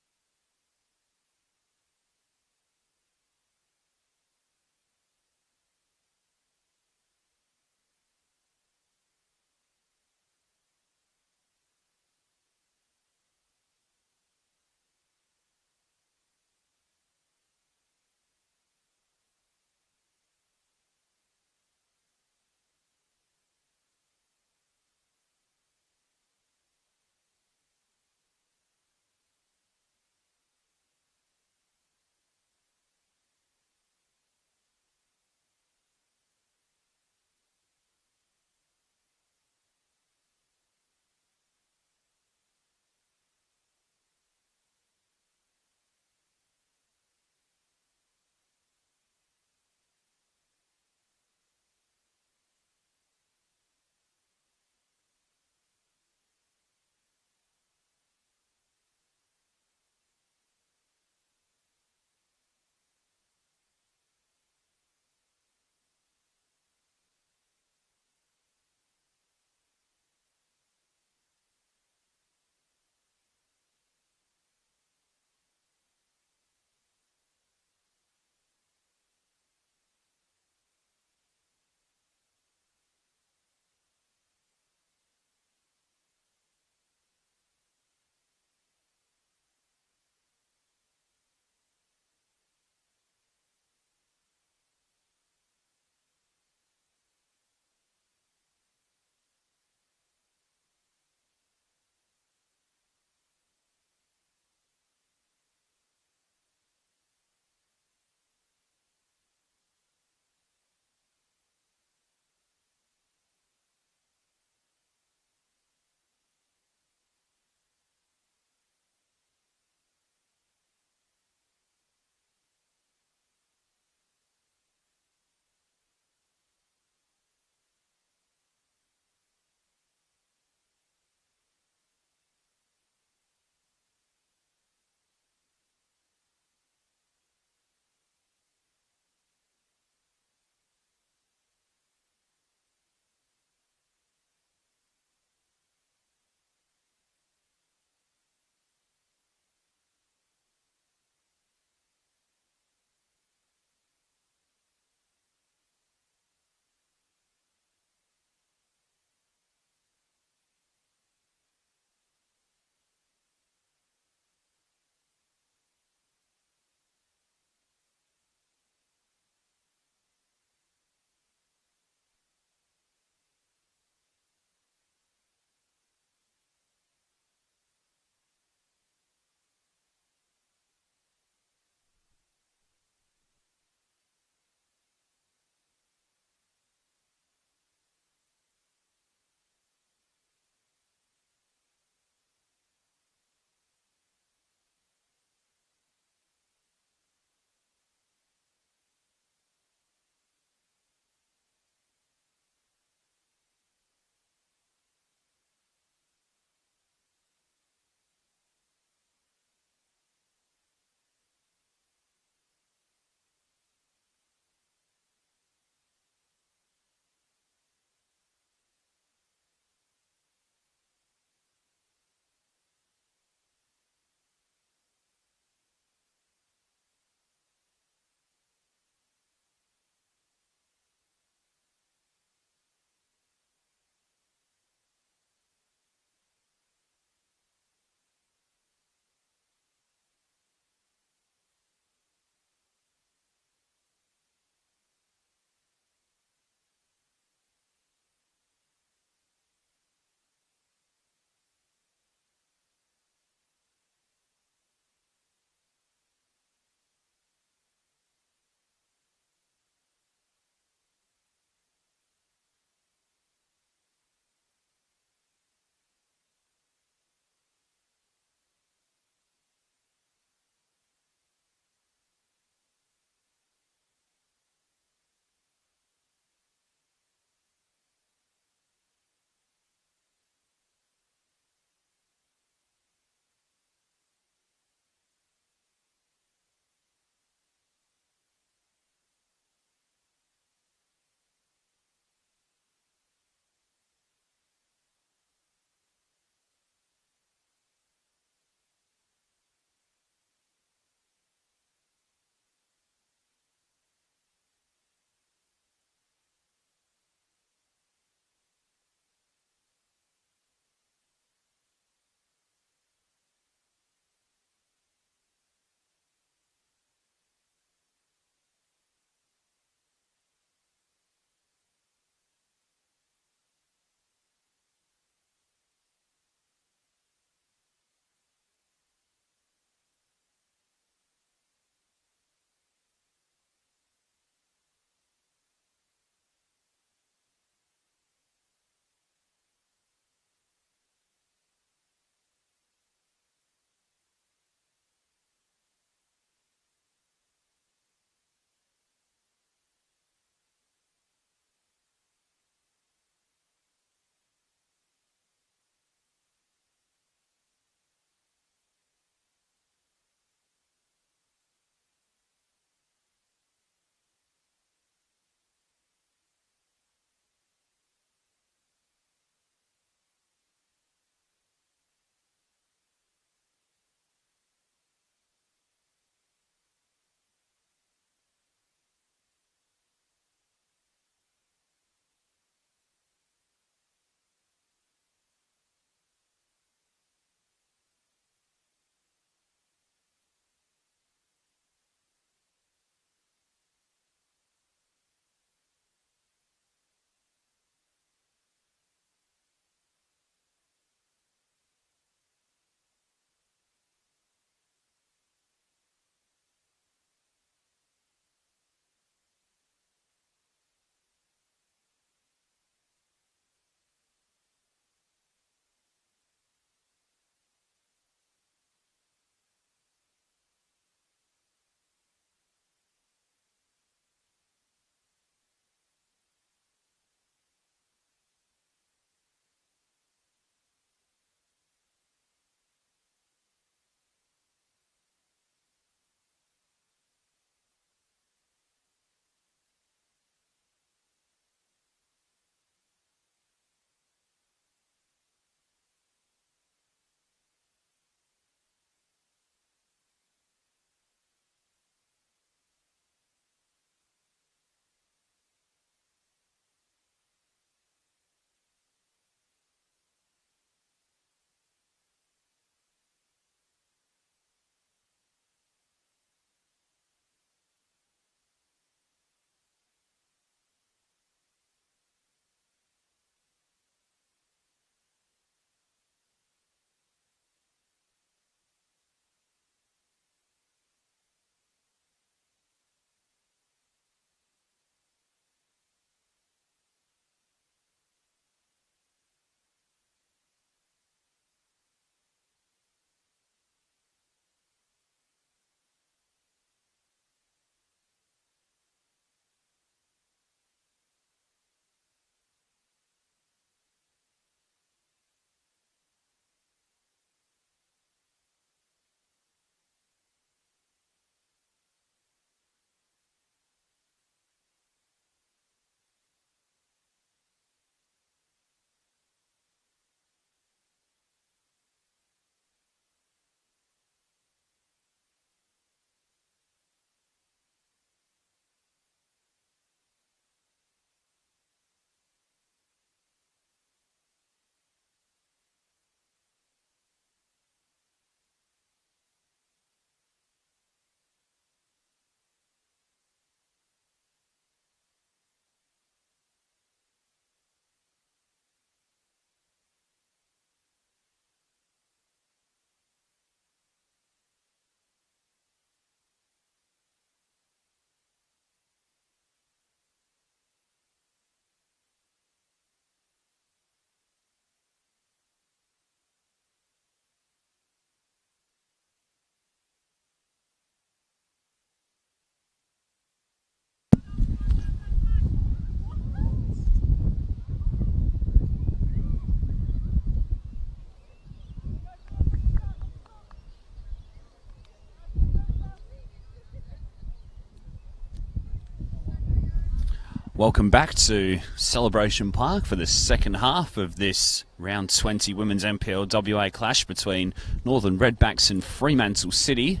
Welcome back to Celebration Park for the second half of this round 20 women's NPLWA clash between Northern Redbacks and Fremantle City.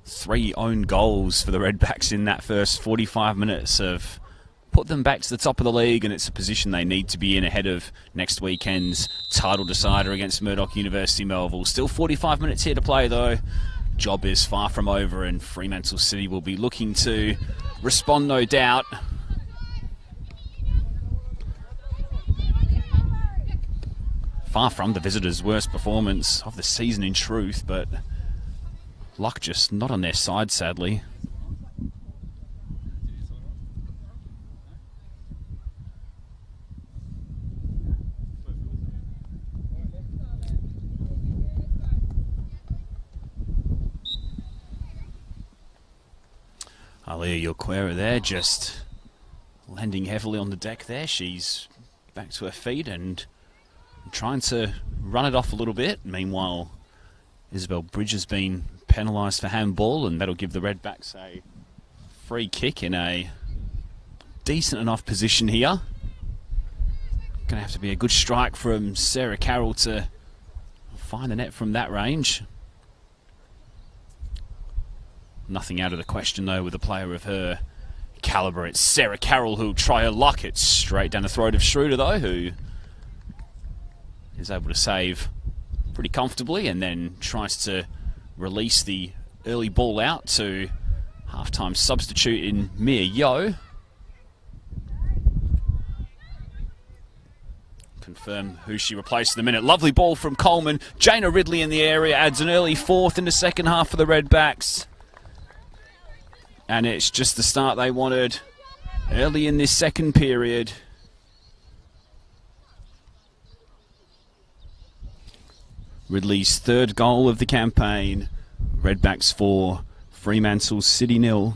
3 own goals for the Redbacks in that first 45 minutes have put them back to the top of the league, and it's a position they need to be in ahead of next weekend's title decider against Murdoch University Melville. Still 45 minutes here to play though. Job is far from over, and Fremantle City will be looking to respond, no doubt. Far from the visitors' worst performance of the season in truth, but luck just not on their side, sadly. Alia Yoquera there, just landing heavily on the deck there. She's back to her feet and trying to run it off a little bit. Meanwhile, Isabel Bridge has been penalised for handball, and that'll give the Redbacks a free kick in a decent enough position here. Going to have to be a good strike from Sarah Carroll to find the net from that range. Nothing out of the question, though, with a player of her calibre. It's Sarah Carroll who'll try her luck. It's straight down the throat of Schroeder, though, who is able to save pretty comfortably and then tries to release the early ball out to half-time substitute in Mia Yo. Confirm who she replaced in a minute. Lovely ball from Coleman. Jana Ridley in the area adds an early fourth in the second half for the Redbacks. And it's just the start they wanted early in this second period. Ridley's third goal of the campaign. Redbacks 4, Fremantle City 0.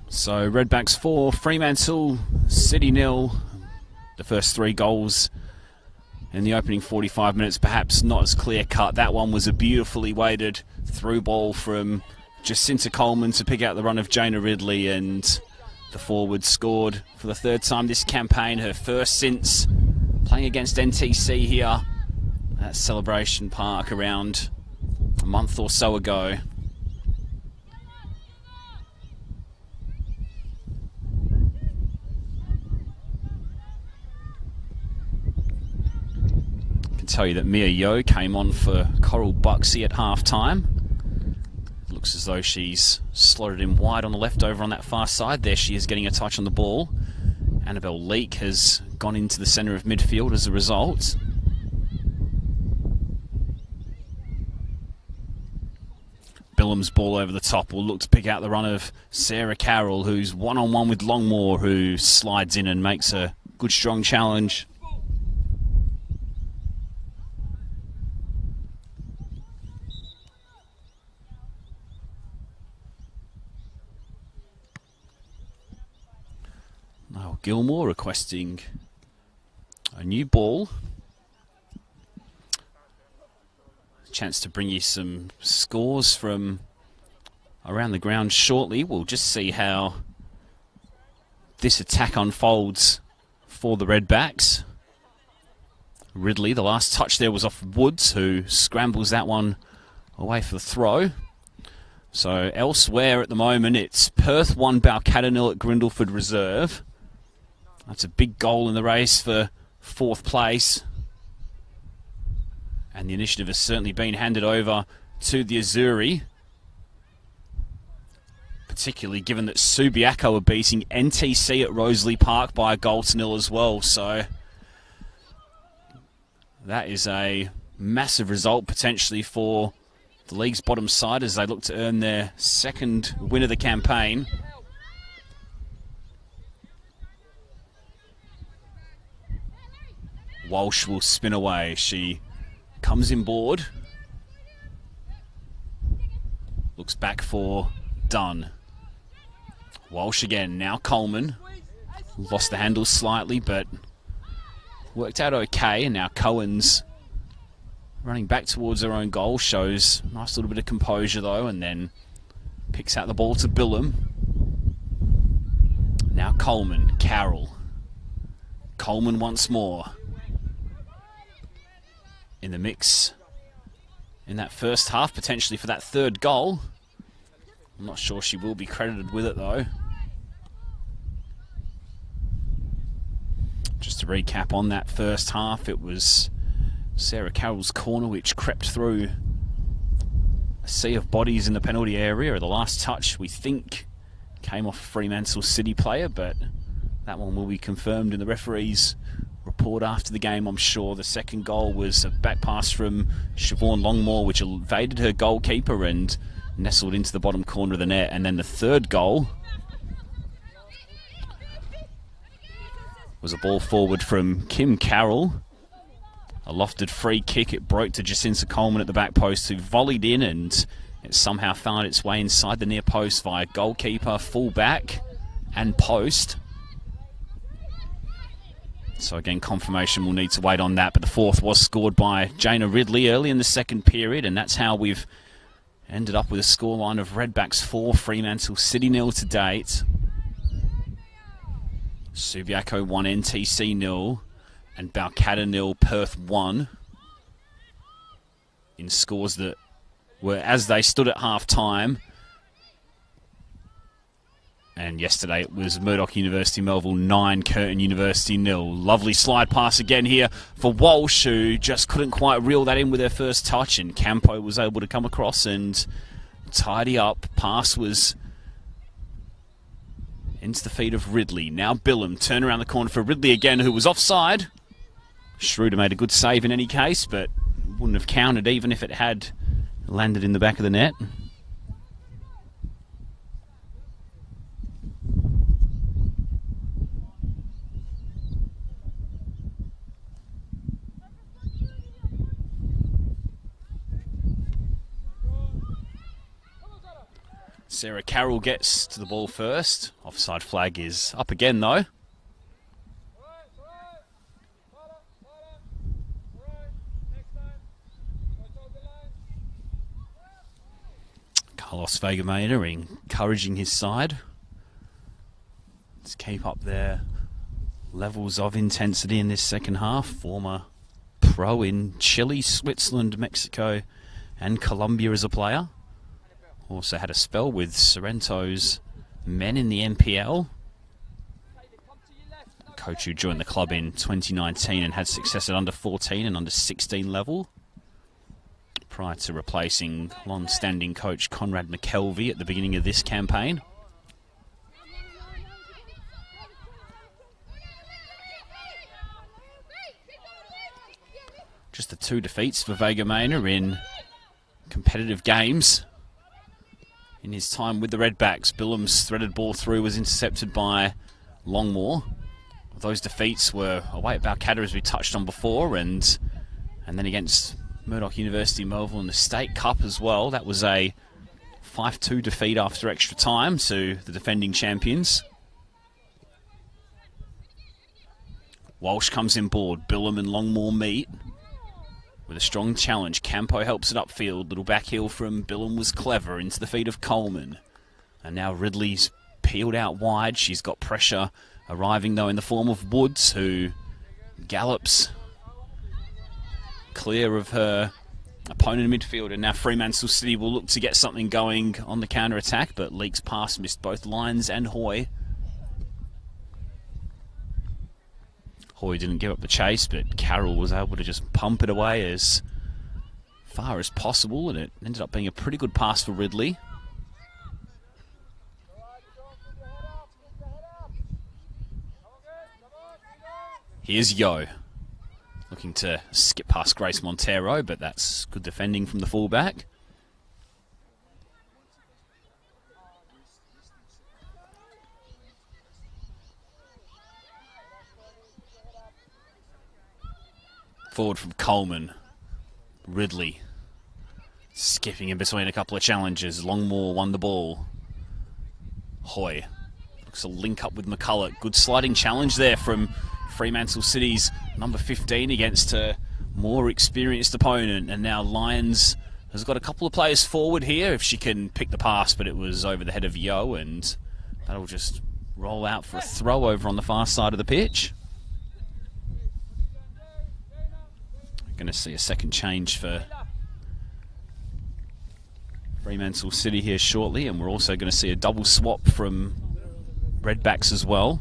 So Redbacks 4, Fremantle City 0. The first 3 goals in the opening 45 minutes, perhaps not as clear cut. That one was a beautifully weighted through ball from Jacinta Coleman to pick out the run of Jana Ridley, and the forward scored for the third time this campaign, her first since playing against NTC here at Celebration Park around a month or so ago. Tell you that Mia Yo came on for Coral Buxey at half-time. Looks as though she's slotted in wide on the left over on that far side. There she is getting a touch on the ball. Annabelle Leake has gone into the centre of midfield as a result. Billam's ball over the top will look to pick out the run of Sarah Carroll, who's one-on-one with Longmore, who slides in and makes a good strong challenge. Now Gilmore requesting a new ball. Chance to bring you some scores from around the ground shortly. We'll just see how this attack unfolds for the Redbacks. Ridley, the last touch there was off Woods, who scrambles that one away for the throw. So elsewhere at the moment, it's Perth 1, Balcatta 0 at Grindleford Reserve. That's a big goal in the race for 4th place. And the initiative has certainly been handed over to the Azzurri, particularly given that Subiaco are beating NTC at Rosalie Park by a goal to 0 as well. So that is a massive result potentially for the league's bottom side as they look to earn their second win of the campaign. Walsh will spin away. She comes in board. Looks back for Dunn. Walsh again. Now Coleman. Lost the handle slightly, but worked out okay. And now Cohen's running back towards her own goal. Shows a nice little bit of composure, though, and then picks out the ball to Billum. Now Coleman. Carroll. Coleman once more. In the mix in that first half, potentially for that third goal. I'm not sure she will be credited with it, though. Just to recap on that first half, it was Sarah Carroll's corner which crept through a sea of bodies in the penalty area. The last touch, we think, came off a Fremantle City player, but that one will be confirmed in the referee's report after the game, I'm sure. The second goal was a back pass from Siobhan Longmore, which evaded her goalkeeper and nestled into the bottom corner of the net. And then the third goal was a ball forward from Kim Carroll. A lofted free kick. It broke to Jacinta Coleman at the back post, who volleyed in, and it somehow found its way inside the near post via goalkeeper, full back and post. So again, confirmation, we'll need to wait on that. But the fourth was scored by Jaina Ridley early in the second period, and that's how we've ended up with a scoreline of Redbacks 4, Fremantle City 0 to date. Subiaco 1, NTC 0, and Balcatta 0, Perth 1. In scores that were as they stood at half-time. And yesterday it was Murdoch University Melville 9, Curtin University 0. Lovely slide pass again here for Walsh, who just couldn't quite reel that in with her first touch, and Campo was able to come across and tidy up. Pass was into the feet of Ridley. Now Billum, turn around the corner for Ridley again, who was offside. Schroeder made a good save in any case, but wouldn't have counted even if it had landed in the back of the net. Sarah Carroll gets to the ball first. Offside flag is up again, though. Carlos Vega-Maynor encouraging his side to keep up their levels of intensity in this second half. Former pro in Chile, Switzerland, Mexico and Colombia as a player. Also had a spell with Sorrento's men in the NPL. Coach who joined the club in 2019 and had success at under 14 and under 16 level, prior to replacing long-standing coach Conrad McKelvey at the beginning of this campaign. Just the 2 defeats for Vega-Maynor in competitive games. In his time with the Redbacks, Billum's threaded ball through was intercepted by Longmore. Those defeats were away at Balcatta, as we touched on before, and then against Murdoch University Melville in the State Cup as well. That was a 5-2 defeat after extra time to the defending champions. Walsh comes in board. Billum and Longmore meet with a strong challenge. Campo helps it upfield. Little back heel from Billum was clever into the feet of Coleman. And now Ridley's peeled out wide. She's got pressure arriving, though, in the form of Woods, who gallops clear of her opponent in midfield. And now Fremantle City will look to get something going on the counter-attack, but Leaks pass missed both Lyons and Hoy. Hoy didn't give up the chase, but Carroll was able to just pump it away as far as possible, and it ended up being a pretty good pass for Ridley. Here's Yo, looking to skip past Grace Montero, but that's good defending from the fullback. Forward from Coleman. Ridley Skipping in between a couple of challenges. Longmore won the ball. Hoy looks to link up with McCulloch. Good sliding challenge there from Fremantle City's number 15 against a more experienced opponent. And now Lyons has got a couple of players forward here if she can pick the pass, but it was over the head of Yo, and that'll just roll out for a throw over on the far side of the pitch. We're going to see a second change for Fremantle City here shortly, and we're also going to see a double swap from Redbacks as well.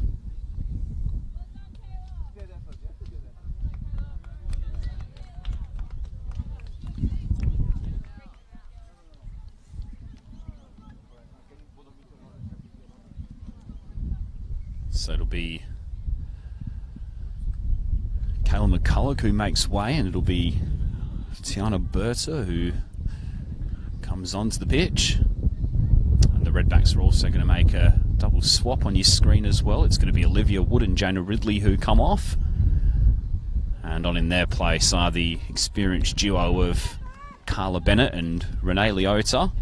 So it'll be Kayla McCulloch who makes way, and it'll be Tiana Berta who comes onto the pitch. And the Redbacks are also going to make a double swap on your screen as well. It's going to be Olivia Wood and Jana Ridley who come off. And on in their place are the experienced duo of Carla Bennett and Renee Leota.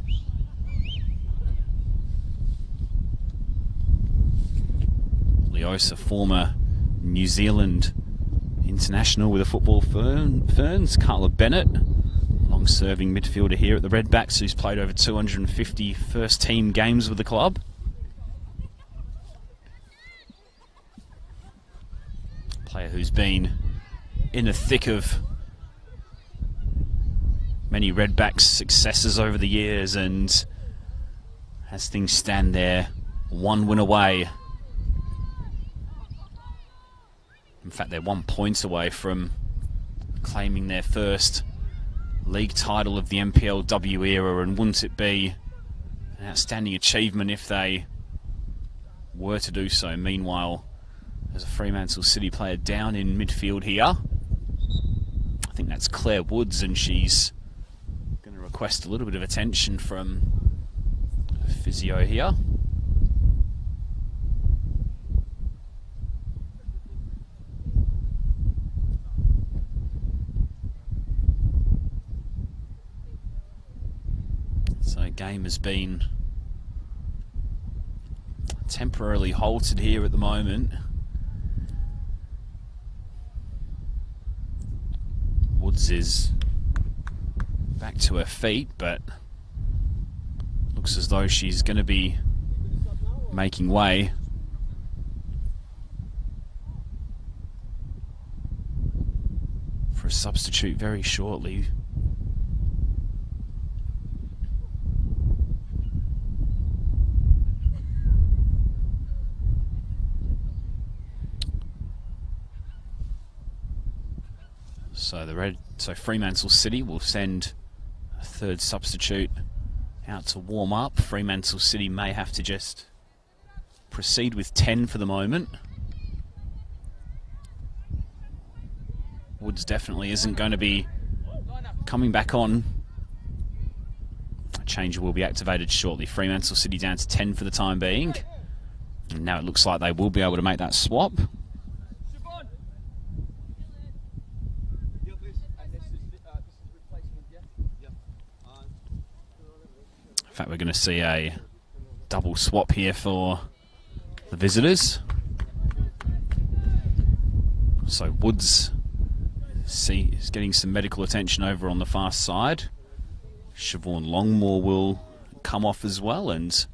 Leota, former New Zealand international with the football Ferns. Carla Bennett, long-serving midfielder here at the Redbacks, who's played over 250 first-team games with the club. Player who's been in the thick of many Redbacks successes over the years, and as things stand there, one win away. In fact, they're 1 point away from claiming their first league title of the NPLW era, and wouldn't it be an outstanding achievement if they were to do so? Meanwhile, there's a Fremantle City player down in midfield here. I think that's Claire Woods, and she's going to request a little bit of attention from a physio here. So game has been temporarily halted here at the moment. Woods is back to her feet, but looks as though she's going to be making way. For a substitute very shortly. So Fremantle City will send a third substitute out to warm up. Fremantle City may have to just proceed with 10 for the moment. Woods definitely isn't going to be coming back on. A change will be activated shortly. Fremantle City down to 10 for the time being. And now it looks like they will be able to make that swap. In fact, we're going to see a double swap here for the visitors. So Woods is getting some medical attention over on the far side. Siobhan Longmore will come off as well, and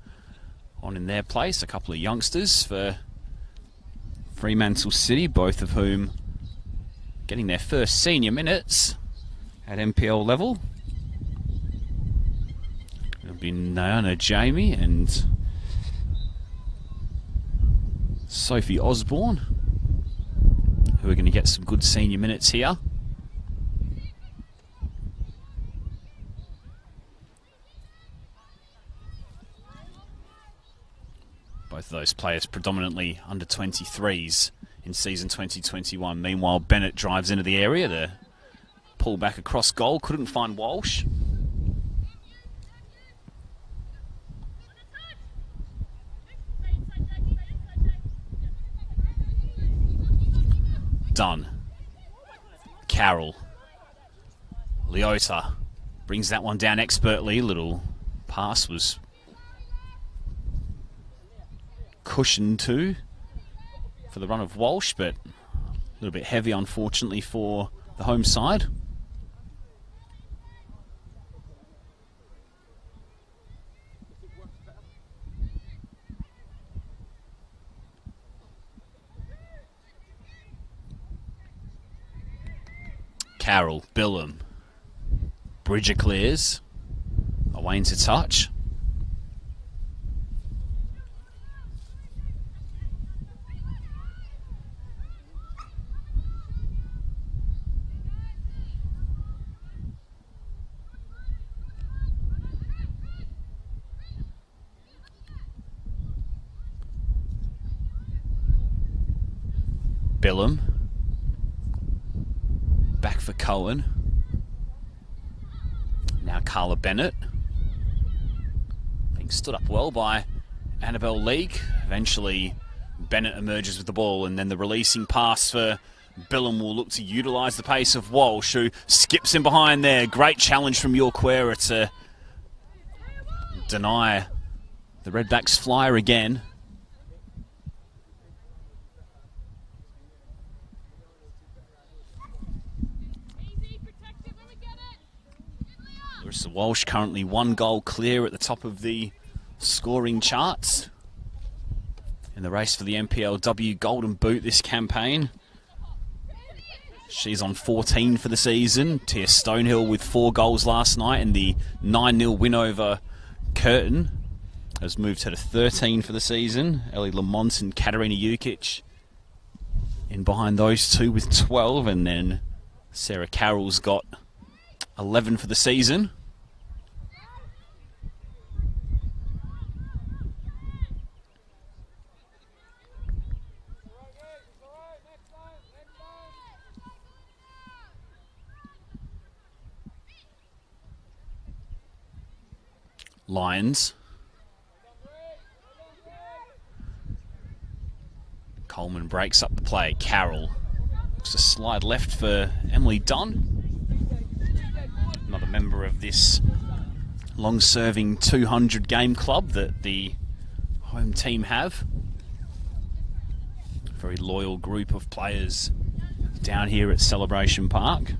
on in their place a couple of youngsters for Fremantle City, both of whom getting their first senior minutes at NPL level. It'll be Naona Jamie and Sophie Osborne, who are going to get some good senior minutes here. Both of those players predominantly under 23s in season 2021. Meanwhile, Bennett drives into the area to pull back across goal. Couldn't find Walsh. Dunn. Carroll. Leota. Brings that one down expertly. Little pass was cushioned too for the run of Walsh, but a little bit heavy, unfortunately, for the home side. Carroll, Billam, Bridger clears, away into touch. Billam. Back for Cohen. Now Carla Bennett. Being stood up well by Annabelle Leake. Eventually Bennett emerges with the ball, and then the releasing pass for Billam will look to utilise the pace of Walsh, who skips in behind there. Great challenge from Yorquera to deny the Redbacks flyer again. Larissa Walsh currently 1 goal clear at the top of the scoring charts in the race for the NPLW Golden Boot this campaign. She's on 14 for the season. Tia Stonehill with 4 goals last night, and the 9-0 win over Curtin has moved her to 13 for the season. Ellie Lamont and Katerina Jukic in behind those two with 12, and then Sarah Carroll's got 11 for the season. Lions. Coleman breaks up the play. Carroll looks to slide left for Emily Dunn. Another member of this long-serving 200 game club that the home team have. A very loyal group of players down here at Celebration Park.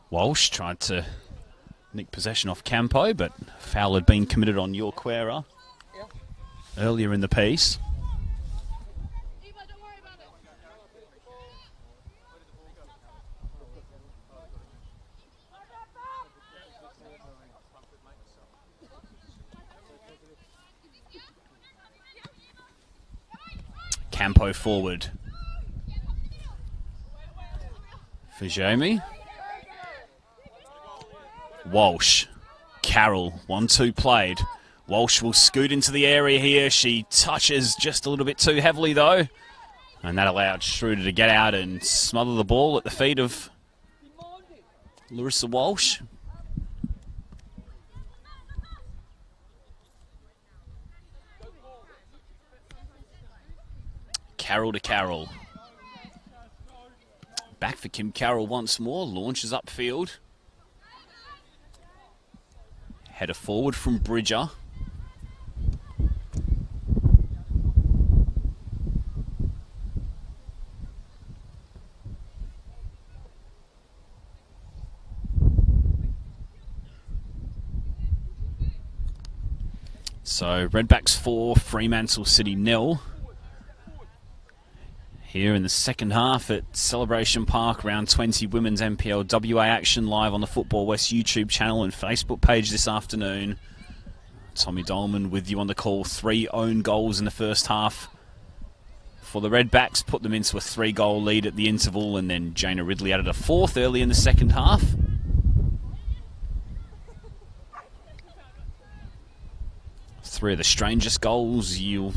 Walsh tried to nick possession off Campo, but foul had been committed on Yorquera earlier in the piece. Campo forward for Jamie. Walsh, Carroll, 1-2 played. Walsh will scoot into the area here. She touches just a little bit too heavily though, and that allowed Schroeder to get out and smother the ball at the feet of Larissa Walsh. Carroll to Carroll. Back for Kim Carroll once more, launches upfield. Header forward from Bridger. So Redbacks 4, Fremantle City 0. Here in the second half at Celebration Park, round 20 women's NPLWA action live on the Football West YouTube channel and Facebook page this afternoon. Tommy Dolman with you on the call. 3 own goals in the first half for the Redbacks, put them into a 3-goal lead at the interval, and then Jana Ridley added a 4th early in the second half. Three of the strangest goals you'll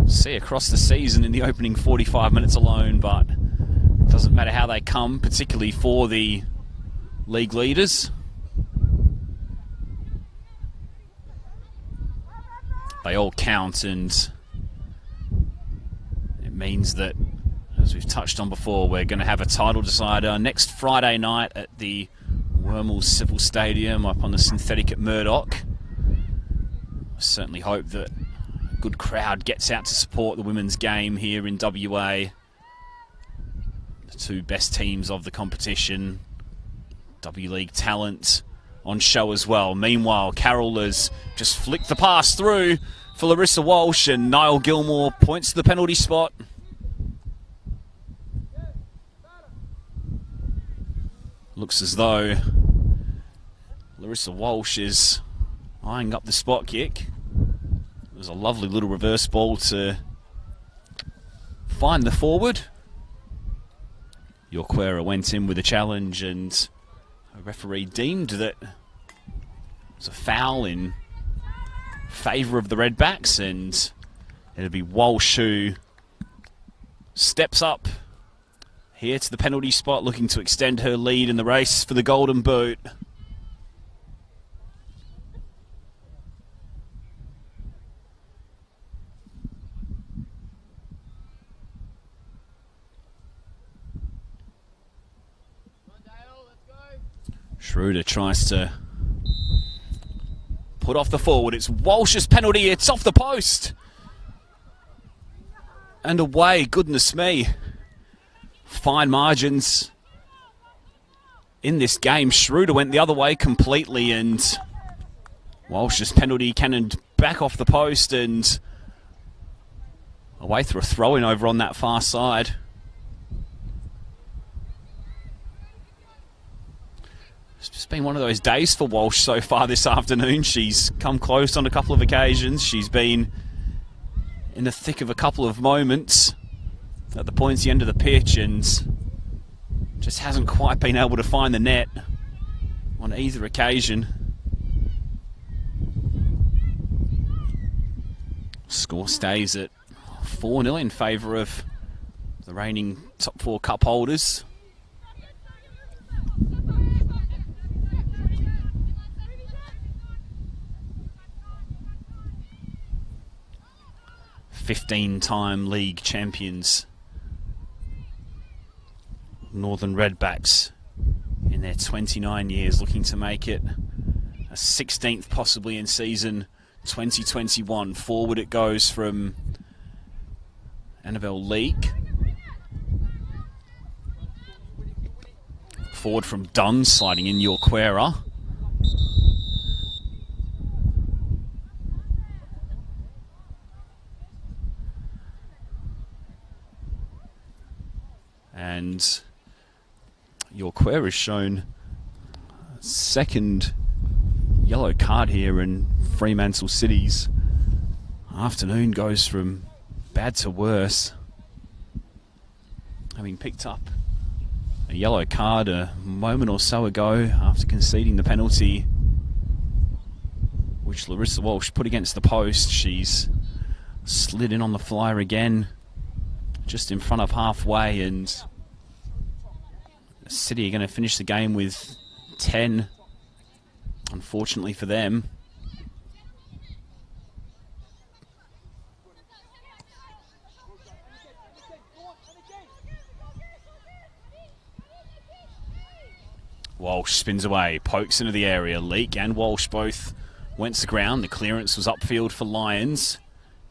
see across the season in the opening 45 minutes alone, but it doesn't matter how they come, particularly for the league leaders. They all count, and it means that, as we've touched on before, we're going to have a title decider next Friday night at the Wormald Civil Stadium up on the synthetic at Murdoch. I certainly hope that a good crowd gets out to support the women's game here in WA. The two best teams of the competition, W League talent on show as well. Meanwhile, Carroll has just flicked the pass through for Larissa Walsh, and Niall Gilmore points to the penalty spot. Looks as though Larissa Walsh is eyeing up the spot kick. It was a lovely little reverse ball to find the forward. Yorquera went in with a challenge, and a referee deemed that it was a foul in favour of the Redbacks, and it'll be Walsh who steps up here to the penalty spot, looking to extend her lead in the race for the Golden Boot. Schroeder tries to put off the forward. It's Walsh's penalty. It's off the post. And away. Goodness me. Fine margins in this game. Schroeder went the other way completely, and Walsh's penalty cannoned back off the post and away through a throw-in over on that far side. It's just been one of those days for Walsh so far this afternoon. She's come close on a couple of occasions. She's been in the thick of a couple of moments at the pointy end of the pitch, and just hasn't quite been able to find the net on either occasion. Score stays at 4-0 in favour of the reigning top four cup holders. Fifteen-time league champions, Northern Redbacks, in their 29 years, looking to make it a 16th possibly in season 2021. Forward it goes from Annabelle Leake. Forward from Dunn, sliding in Yorquera. And Yorquera has shown a second yellow card here, and Fremantle City's afternoon goes from bad to worse, having picked up a yellow card a moment or so ago after conceding the penalty, which Larissa Walsh put against the post. She's slid in on the flyer again, just in front of halfway, and City are going to finish the game with 10, unfortunately for them. Walsh spins away, pokes into the area. Leake and Walsh both went to ground. The clearance was upfield for Lions.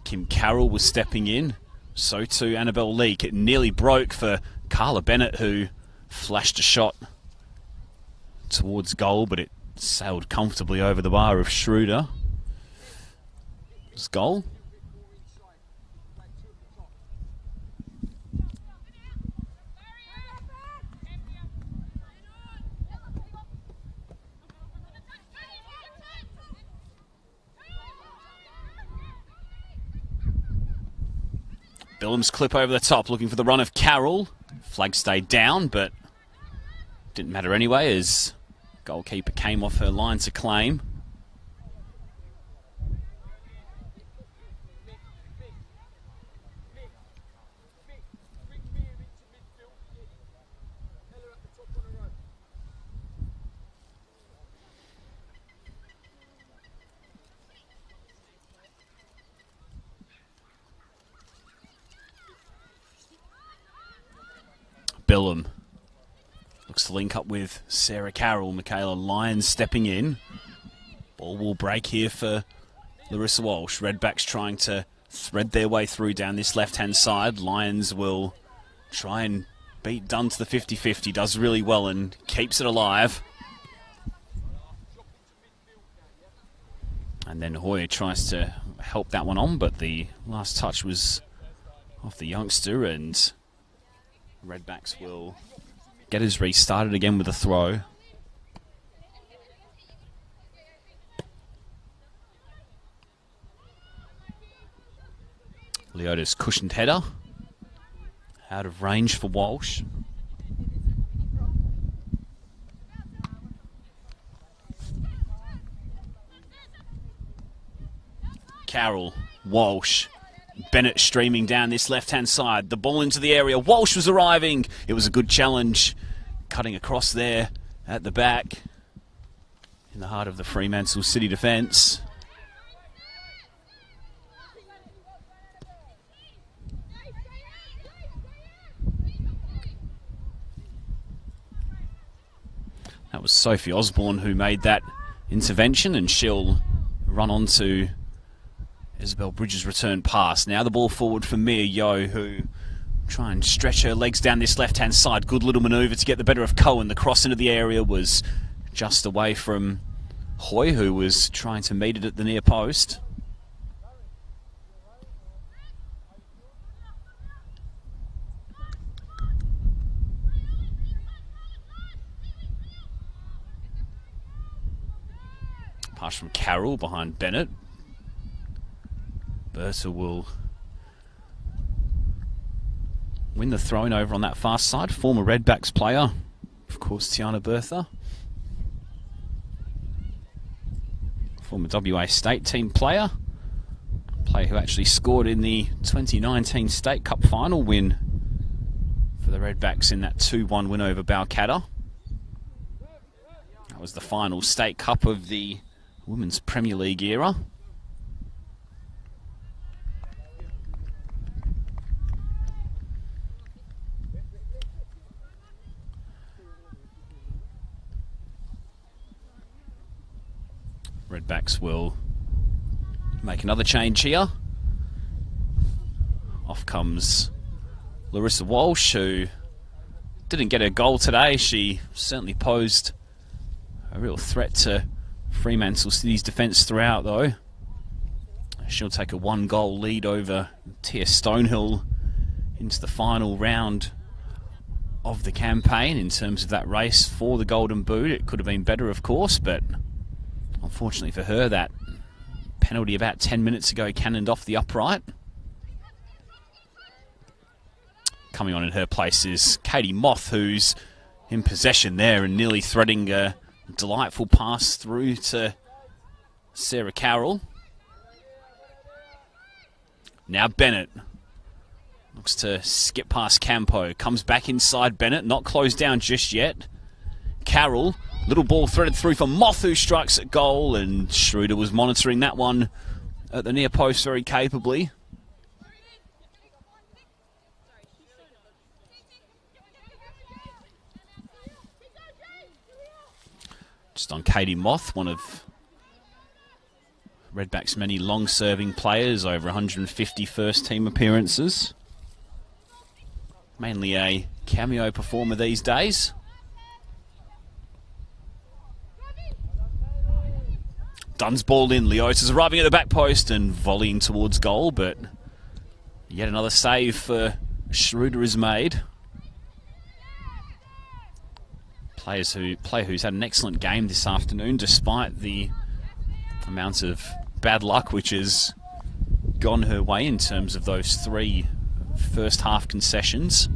Kim Carroll was stepping in. So too Annabelle Leake. It nearly broke for Carla Bennett, who flashed a shot towards goal, but it sailed comfortably over the bar of Schroeder. It's goal. Billam's clip over the top, looking for the run of Carroll. Flag stayed down, but didn't matter anyway, as goalkeeper came off her line to claim. Billum. Looks to link up with Sarah Carroll. Michaela Lyons stepping in. Ball will break here for Larissa Walsh. Redbacks trying to thread their way through down this left-hand side. Lyons will try and beat Dunn to the 50-50. Does really well and keeps it alive. And then Hoyer tries to help that one on, but the last touch was off the youngster, and Redbacks will get us restarted again with a throw. Leota's cushioned header. Out of range for Walsh. Carroll, Walsh, Bennett streaming down this left-hand side. The ball into the area. Walsh was arriving. It was a good challenge. Cutting across there at the back. In the heart of the Fremantle City defence. That was Sophie Osborne who made that intervention, and she'll run on to Isabel Bridges' return pass. Now the ball forward for Mia Yo, who try and stretch her legs down this left-hand side. Good little manoeuvre to get the better of Cohen. The cross into the area was just away from Hoy, who was trying to meet it at the near post. Pass from Carroll behind Bennett. Berta will win the throw-in over on that fast side. Former Redbacks player, of course, Tiana Bertha. Former WA State team player. Player who actually scored in the 2019 State Cup final win for the Redbacks in that 2-1 win over Balcatta. That was the final State Cup of the Women's Premier League era. Redbacks will make another change here. Off comes Larissa Walsh, who didn't get her goal today. She certainly posed a real threat to Fremantle City's defence throughout, though. She'll take a 1-goal lead over Tia Stonehill into the final round of the campaign in terms of that race for the Golden Boot. It could have been better, of course, but unfortunately for her, that penalty about 10 minutes ago cannoned off the upright. Coming on in her place is Katie Moth, who's in possession there and nearly threading a delightful pass through to Sarah Carroll. Now Bennett looks to skip past Campo. Comes back inside Bennett, not closed down just yet. Carroll, little ball threaded through for Moth, who strikes at goal, and Schroeder was monitoring that one at the near post very capably. Just on Katie Moth, one of Redbacks' many long-serving players, over 150 first-team appearances. Mainly a cameo performer these days. Dunn's ball in. Leota's arriving at the back post and volleying towards goal, but yet another save for Schroeder is made. Player who's had an excellent game this afternoon, despite the amount of bad luck which has gone her way in terms of those 3 first half concessions.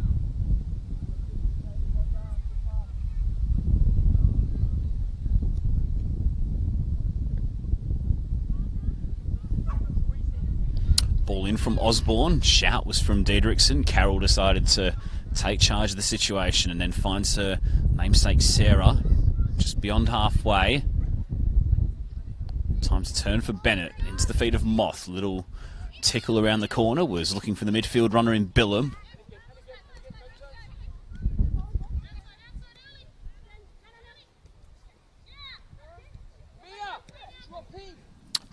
Ball in from Osborne. Shout was from Diedrichsen. Carroll decided to take charge of the situation and then finds her namesake Sarah just beyond halfway. Time to turn for Bennett into the feet of Moth. Little tickle around the corner, was looking for the midfield runner in Billum.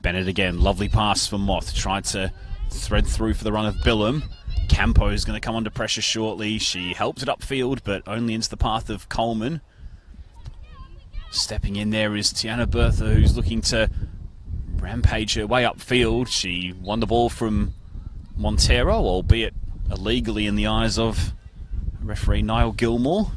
Bennett again, lovely pass for Moth. Tried to thread through for the run of Billum. Campo is going to come under pressure shortly. She helped it upfield, but only into the path of Coleman. Stepping in there is Tiana Bertha, who's looking to rampage her way upfield. She won the ball from Montero, albeit illegally in the eyes of referee Niall Gilmore.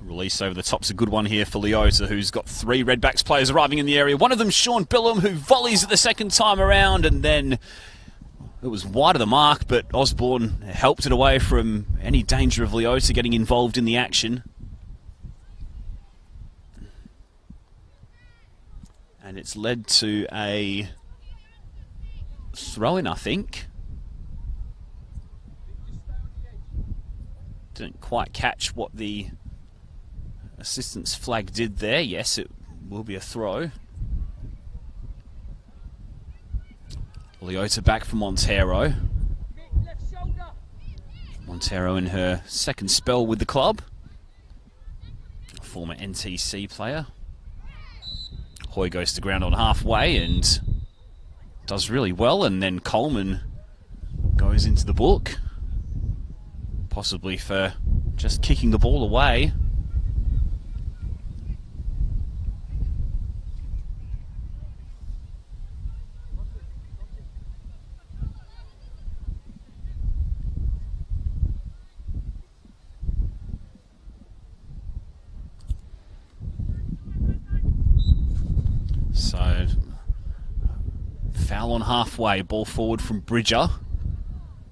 Release over the top's a good one here for Leota, who's got 3 Redbacks players arriving in the area. One of them, Sean Billum, who volleys it the second time around, and then it was wide of the mark, but Osborne helped it away from any danger of Leota getting involved in the action. And it's led to a throw-in, I think. Didn't quite catch what the assistant's flag did there. Yes, it will be a throw. Leota back for Montero. Montero in her second spell with the club. A former NTC player. Hoy goes to ground on halfway and does really well, and then Coleman goes into the book. Possibly for just kicking the ball away. So, foul on halfway, ball forward from Bridger.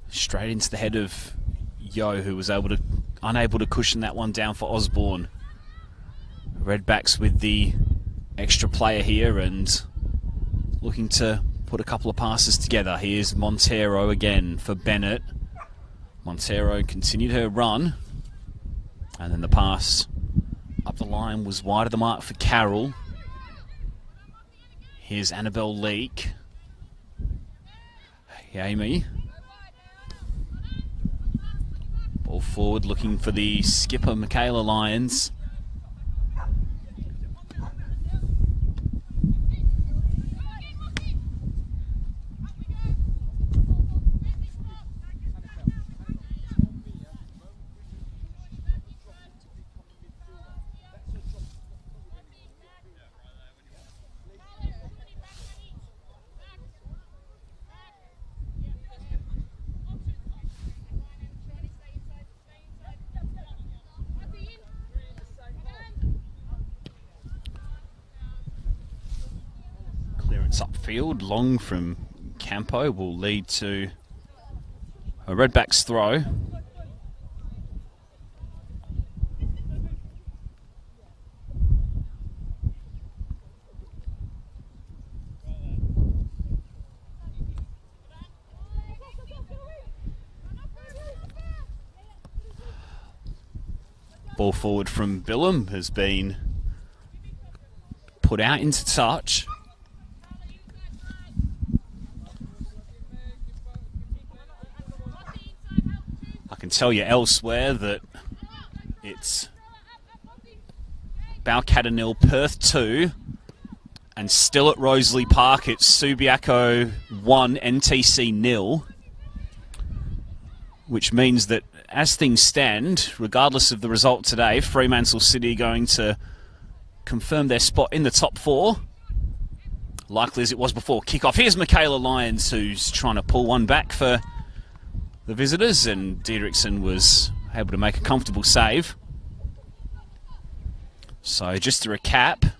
Straight into the head of Yo, who was unable to cushion that one down for Osborne. Redbacks with the extra player here and looking to put a couple of passes together. Here's Montero again for Bennett. Montero continued her run, and then the pass up the line was wide of the mark for Carroll. Here's Annabelle Leake. Amy. Ball forward looking for the skipper, Michaela Lyons. Upfield, long from Campo, will lead to a Redbacks throw. Ball forward from Billum has been put out into touch. I can tell you elsewhere that it's Balcatta 0, Perth 2, and still at Rosalie Park it's Subiaco 1, NTC 0, which means that as things stand, regardless of the result today, Fremantle City going to confirm their spot in the top 4, likely as it was before kickoff. Here's Michaela Lyons, who's trying to pull one back for the visitors, and Diedrichsen was able to make a comfortable save. So just to recap,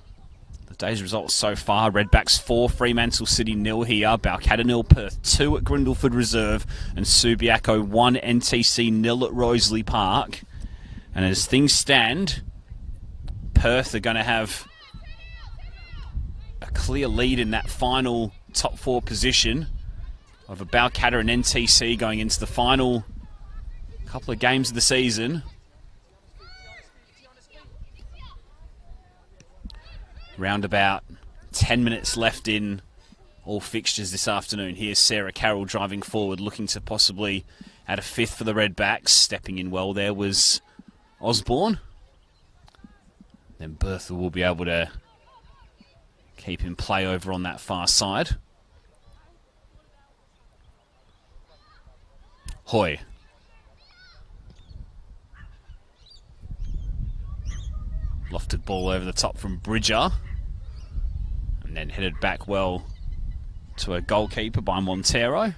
the day's results so far: Redbacks 4, Fremantle City 0 here, Balcatta 0, Perth 2 at Grindleford Reserve, and Subiaco 1, NTC 0 at Rosalie Park. And as things stand, Perth are going to have a clear lead in that final top 4 position of a Balcatta and NTC going into the final couple of games of the season. Round about 10 minutes left in all fixtures this afternoon. Here's Sarah Carroll driving forward, looking to possibly add a fifth for the Redbacks. Stepping in well there was Osborne. Then Bertha will be able to keep in play over on that far side. Hoy. Lofted ball over the top from Bridger. And then headed back well to a goalkeeper by Montero.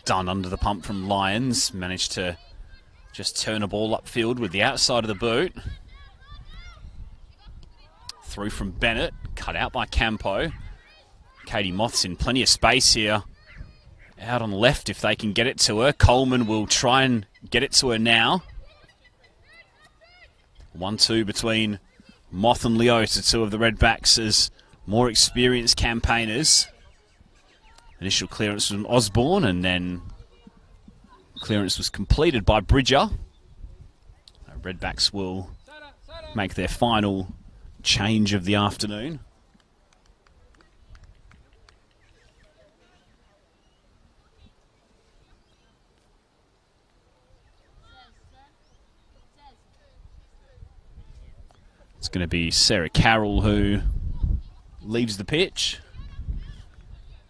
Done under the pump from Lyons. Managed to just turn a ball upfield with the outside of the boot. Through from Bennett. Cut out by Campo. Katie Moth's in plenty of space here. Out on the left if they can get it to her. Coleman will try and get it to her now. 1-2 between Moth and Leota, two of the Redbacks as more experienced campaigners. Initial clearance from Osborne, and then clearance was completed by Bridger. Redbacks will make their final change of the afternoon. It's going to be Sarah Carroll who leaves the pitch.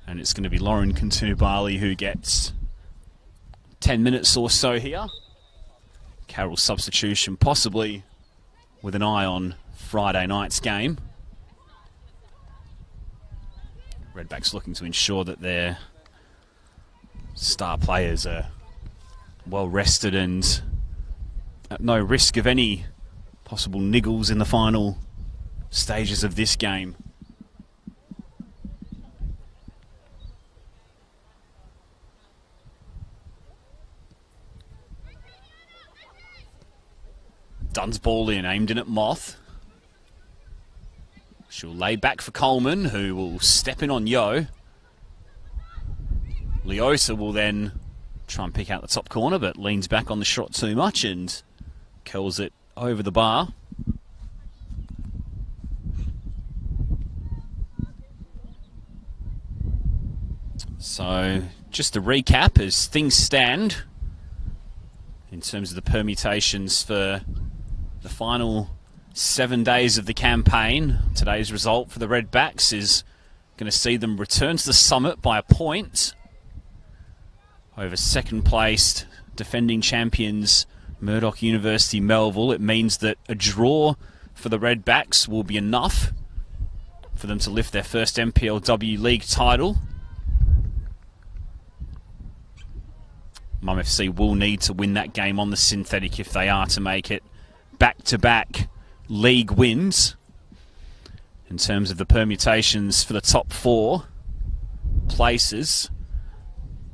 And it's going to be Lauren Kuntunubali who gets 10 minutes or so here. Carroll's substitution possibly with an eye on Friday night's game. Redbacks looking to ensure that their star players are well rested and at no risk of any possible niggles in the final stages of this game. Dunn's ball in, aimed in at Moth. She'll lay back for Coleman, who will step in on Yo. Leota will then try and pick out the top corner, but leans back on the shot too much and curls it over the bar. So, just to recap, as things stand, in terms of the permutations for the final 7 days of the campaign, today's result for the Redbacks is going to see them return to the summit by a point over second-placed defending champions Murdoch University Melville. It means that a draw for the Redbacks will be enough for them to lift their first NPLW league title. Mum FC will need to win that game on the synthetic if they are to make it back-to-back league wins. In terms of the permutations for the top four places,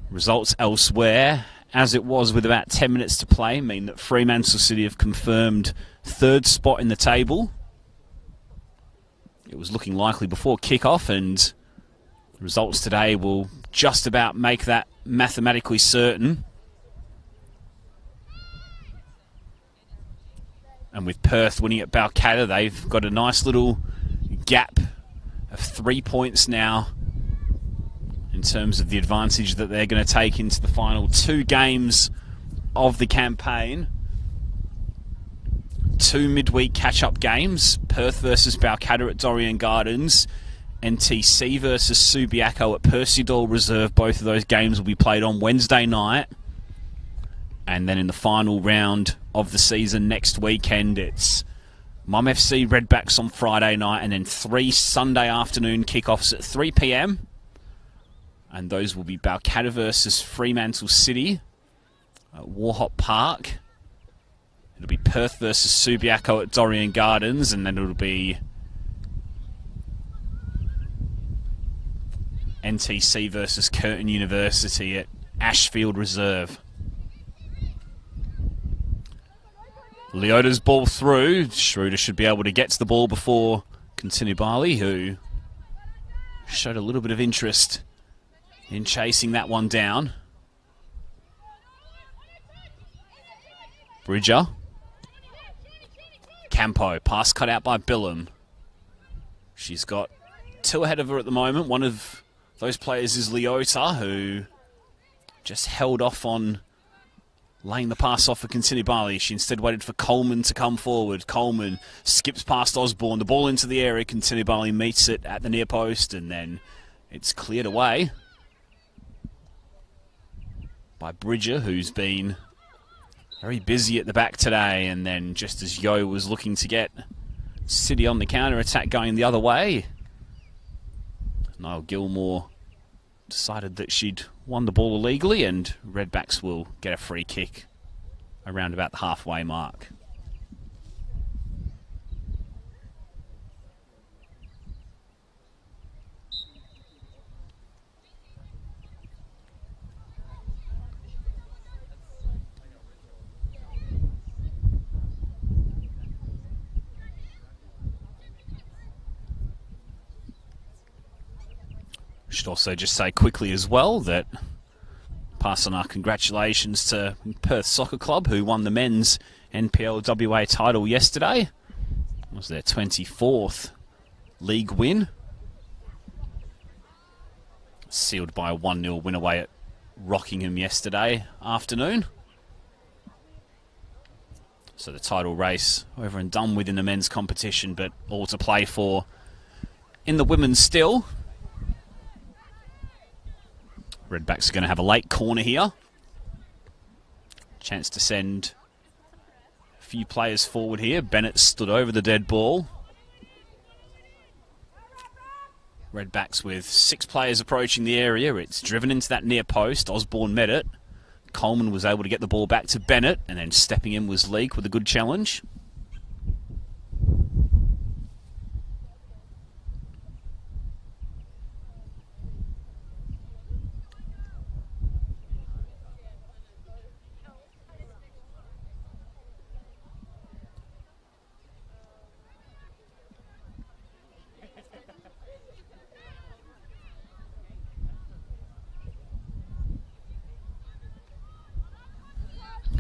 results elsewhere, as it was with about 10 minutes to play, mean that Fremantle City have confirmed third spot in the table. It was looking likely before kickoff, and results today will just about make that mathematically certain. And with Perth winning at Balcatta, they've got a nice little gap of 3 points now in terms of the advantage that they're going to take into the final two games of the campaign. Two midweek catch-up games, Perth versus Balcatta at Dorrien Gardens, NTC versus Subiaco at Percy-Doyle Reserve. Both of those games will be played on Wednesday night. And then in the final round of the season next weekend, it's Mum FC Redbacks on Friday night, and then 3 Sunday afternoon kickoffs at 3 p.m. And those will be Balcatta versus Fremantle City at Warhop Park. It'll be Perth versus Subiaco at Dorrien Gardens, and then it'll be NTC versus Curtin University at Ashfield Reserve. Leota's ball through. Schroeder should be able to get to the ball before Kuntunubali, who showed a little bit of interest in chasing that one down. Bridger. Campo, pass cut out by Billum. She's got 2 ahead of her at the moment. One of those players is Leota, who just held off on laying the pass off for Kintinibali. She instead waited for Coleman to come forward. Coleman skips past Osborne. The ball into the area. Kintinibali meets it at the near post, and then it's cleared away by Bridger, who's been very busy at the back today. And then just as Yo was looking to get City on the counter-attack going the other way, Niall Gilmore decided that she'd won the ball illegally, and Redbacks will get a free kick around about the halfway mark. Should also just say quickly as well that pass on our congratulations to Perth Soccer Club, who won the men's NPLW title yesterday. It was their 24th league win, sealed by a 1-0 win away at Rockingham yesterday afternoon. So the title race over and done with in the men's competition, but all to play for in the women's still. Redbacks are going to have a late corner here. Chance to send a few players forward here. Bennett stood over the dead ball. Redbacks with 6 players approaching the area. It's driven into that near post. Osborne met it. Coleman was able to get the ball back to Bennett, and then stepping in was Leake with a good challenge.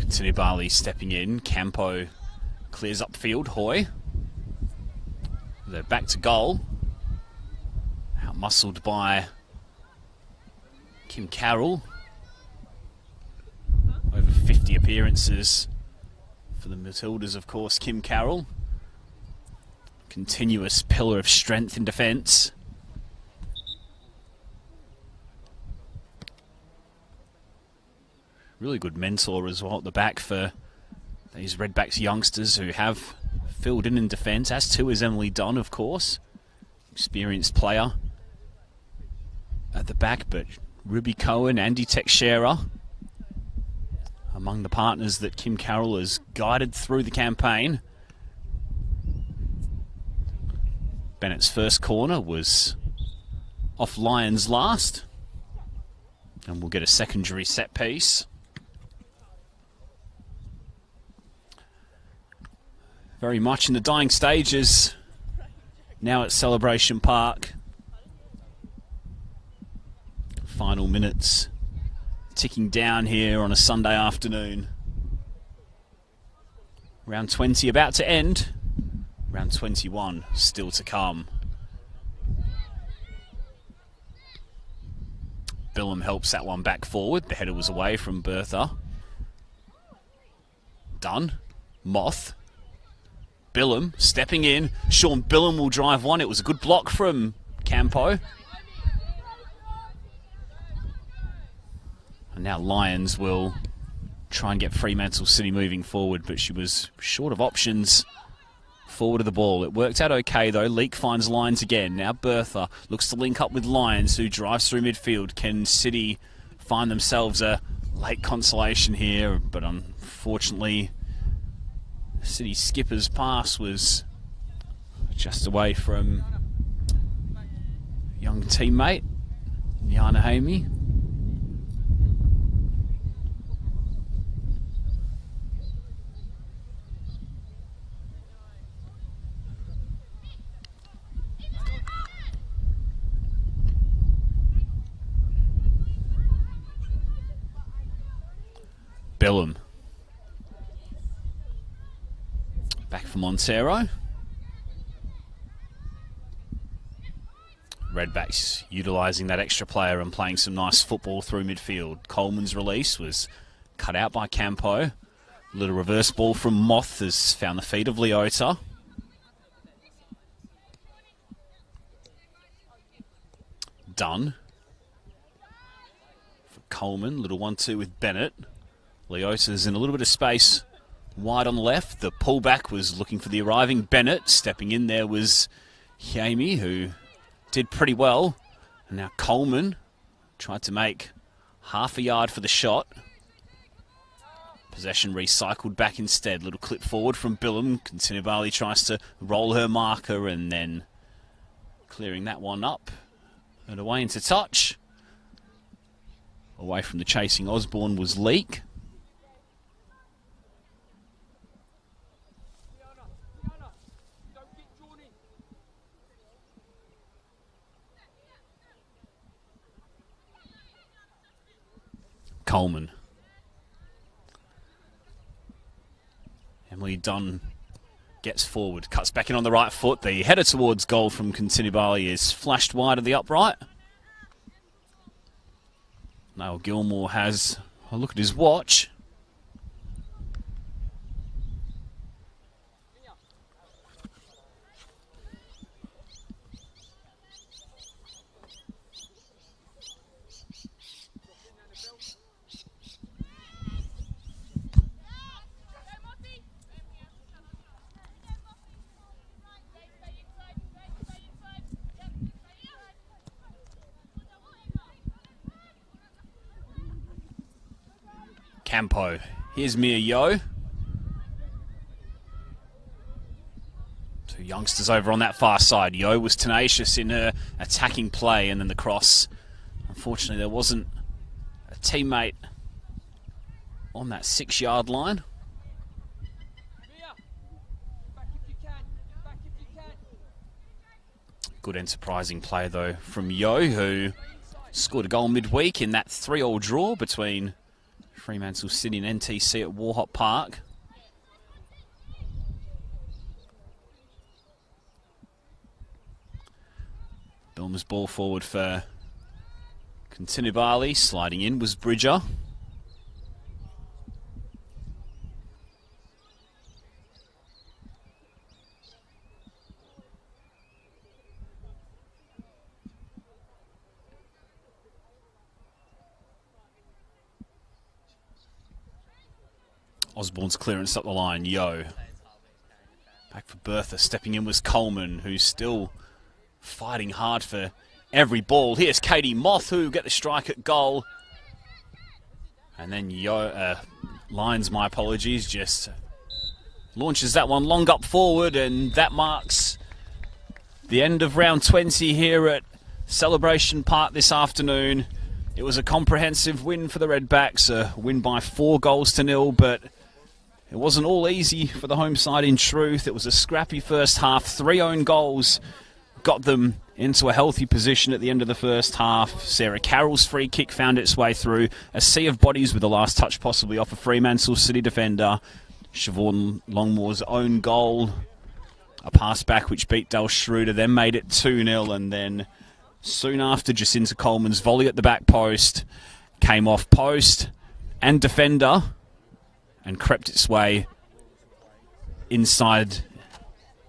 Tinibali stepping in. Campo clears upfield. Hoy. They're back to goal. Out-muscled by Kim Carroll. Over 50 appearances for the Matildas, of course, Kim Carroll. Continuous pillar of strength in defence. Really good mentor as well at the back for these Redbacks youngsters who have filled in defence, as too is Emily Dunn, of course. Experienced player at the back, but Ruby Cohen, Andy Teixeira, among the partners that Kim Carroll has guided through the campaign. Bennett's first corner was off Lions last, and we'll get a secondary set piece. Very much in the dying stages now at Celebration Park. Final minutes ticking down here on a Sunday afternoon. Round 20 about to end. Round 21 still to come. Billum helps that one back forward. The header was away from Bertha. Dunn. Moth. Billum stepping in. Sean Billum will drive one. It was a good block from Campo. And now Lions will try and get Fremantle City moving forward, but she was short of options forward of the ball. It worked out okay, though. Leake finds Lions again. Now Bertha looks to link up with Lions, who drives through midfield. Can City find themselves a late consolation here? But unfortunately, City skipper's pass was just away from young teammate Yana Hamey. Billum. Back for Montero. Redbacks utilising that extra player and playing some nice football through midfield. Coleman's release was cut out by Campo. Little reverse ball from Moth has found the feet of Leota. Dunn. For Coleman, little 1-2 with Bennett. Leota's in a little bit of space wide on the left. The pullback was looking for the arriving Bennett. Stepping in there was Yami, who did pretty well. And now Coleman tried to make half a yard for the shot. Possession recycled back instead. Little clip forward from Billam. Tinibali tries to roll her marker and then clearing that one up. And away into touch. Away from the chasing Osborne was Leak. Coleman. Emily Dunn gets forward, cuts back in on the right foot. The header towards goal from Continibali is flashed wide of the upright. Now Gilmore has a look at his watch. Campo. Here's Mia Yo. Two youngsters over on that far side. Yo was tenacious in her attacking play, and then the cross. Unfortunately, there wasn't a teammate on that 6-yard line. Good enterprising play, though, from Yo, who scored a goal midweek in that 3-3 draw between Fremantle City and NTC at Warhop Park. Bilmer's ball forward for Continibali. Sliding in was Bridger. Osborne's clearance up the line. Yo. Back for Bertha. Stepping in was Coleman, who's still fighting hard for every ball. Here's Katie Moth, who get the strike at goal. And then Yo, Lyons, my apologies, just launches that one long up forward, and that marks the end of round 20 here at Celebration Park this afternoon. It was a comprehensive win for the Redbacks, a win by 4-0, but it wasn't all easy for the home side in truth. It was a scrappy first half. 3 own goals got them into a healthy position at the end of the first half. Sarah Carroll's free kick found its way through. A sea of bodies with the last touch possibly off a Fremantle City defender. Siobhan Longmore's own goal. A pass back which beat Del Schroeder, then made it 2-0, and then soon after, Jacinta Coleman's volley at the back post came off post and defender and crept its way inside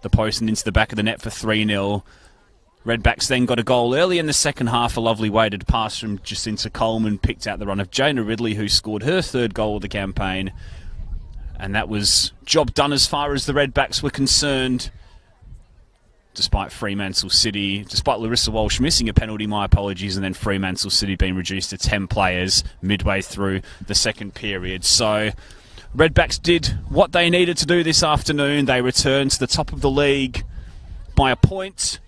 the post and into the back of the net for 3-0. Redbacks then got a goal early in the second half, a lovely weighted pass from Jacinta Coleman, picked out the run of Jana Ridley, who scored her 3rd goal of the campaign. And that was job done as far as the Redbacks were concerned. Despite Fremantle City, despite Larissa Walsh missing a penalty, my apologies, and then Fremantle City being reduced to 10 players midway through the second period. So Redbacks did what they needed to do this afternoon. They returned to the top of the league by a point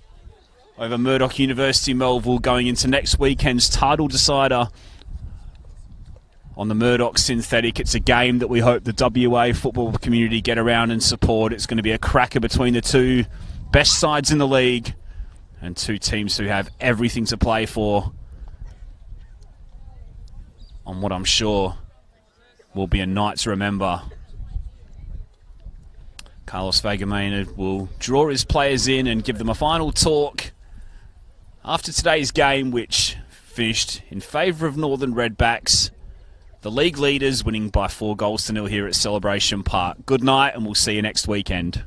over Murdoch University Melville, going into next weekend's title decider on the Murdoch Synthetic. It's a game that we hope the WA football community get around and support. It's going to be a cracker between the two best sides in the league and two teams who have everything to play for on what I'm sure will be a night to remember. Carlos Vega Maynard will draw his players in and give them a final talk after today's game, which finished in favour of Northern Redbacks. The league leaders winning by 4-0 here at Celebration Park. Good night, and we'll see you next weekend.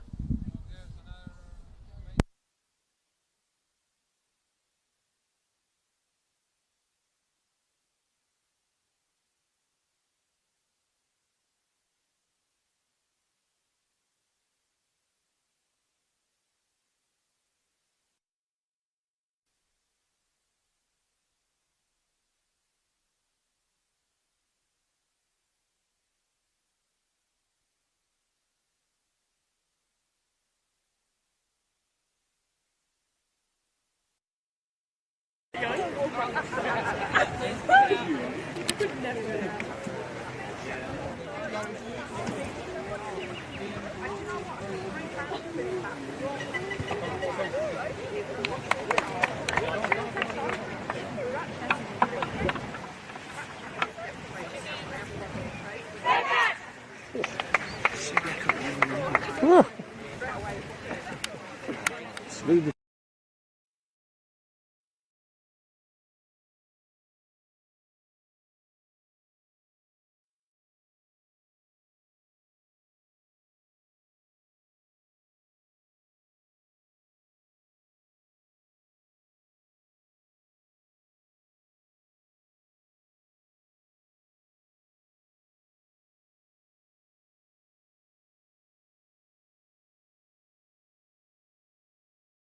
Smooth.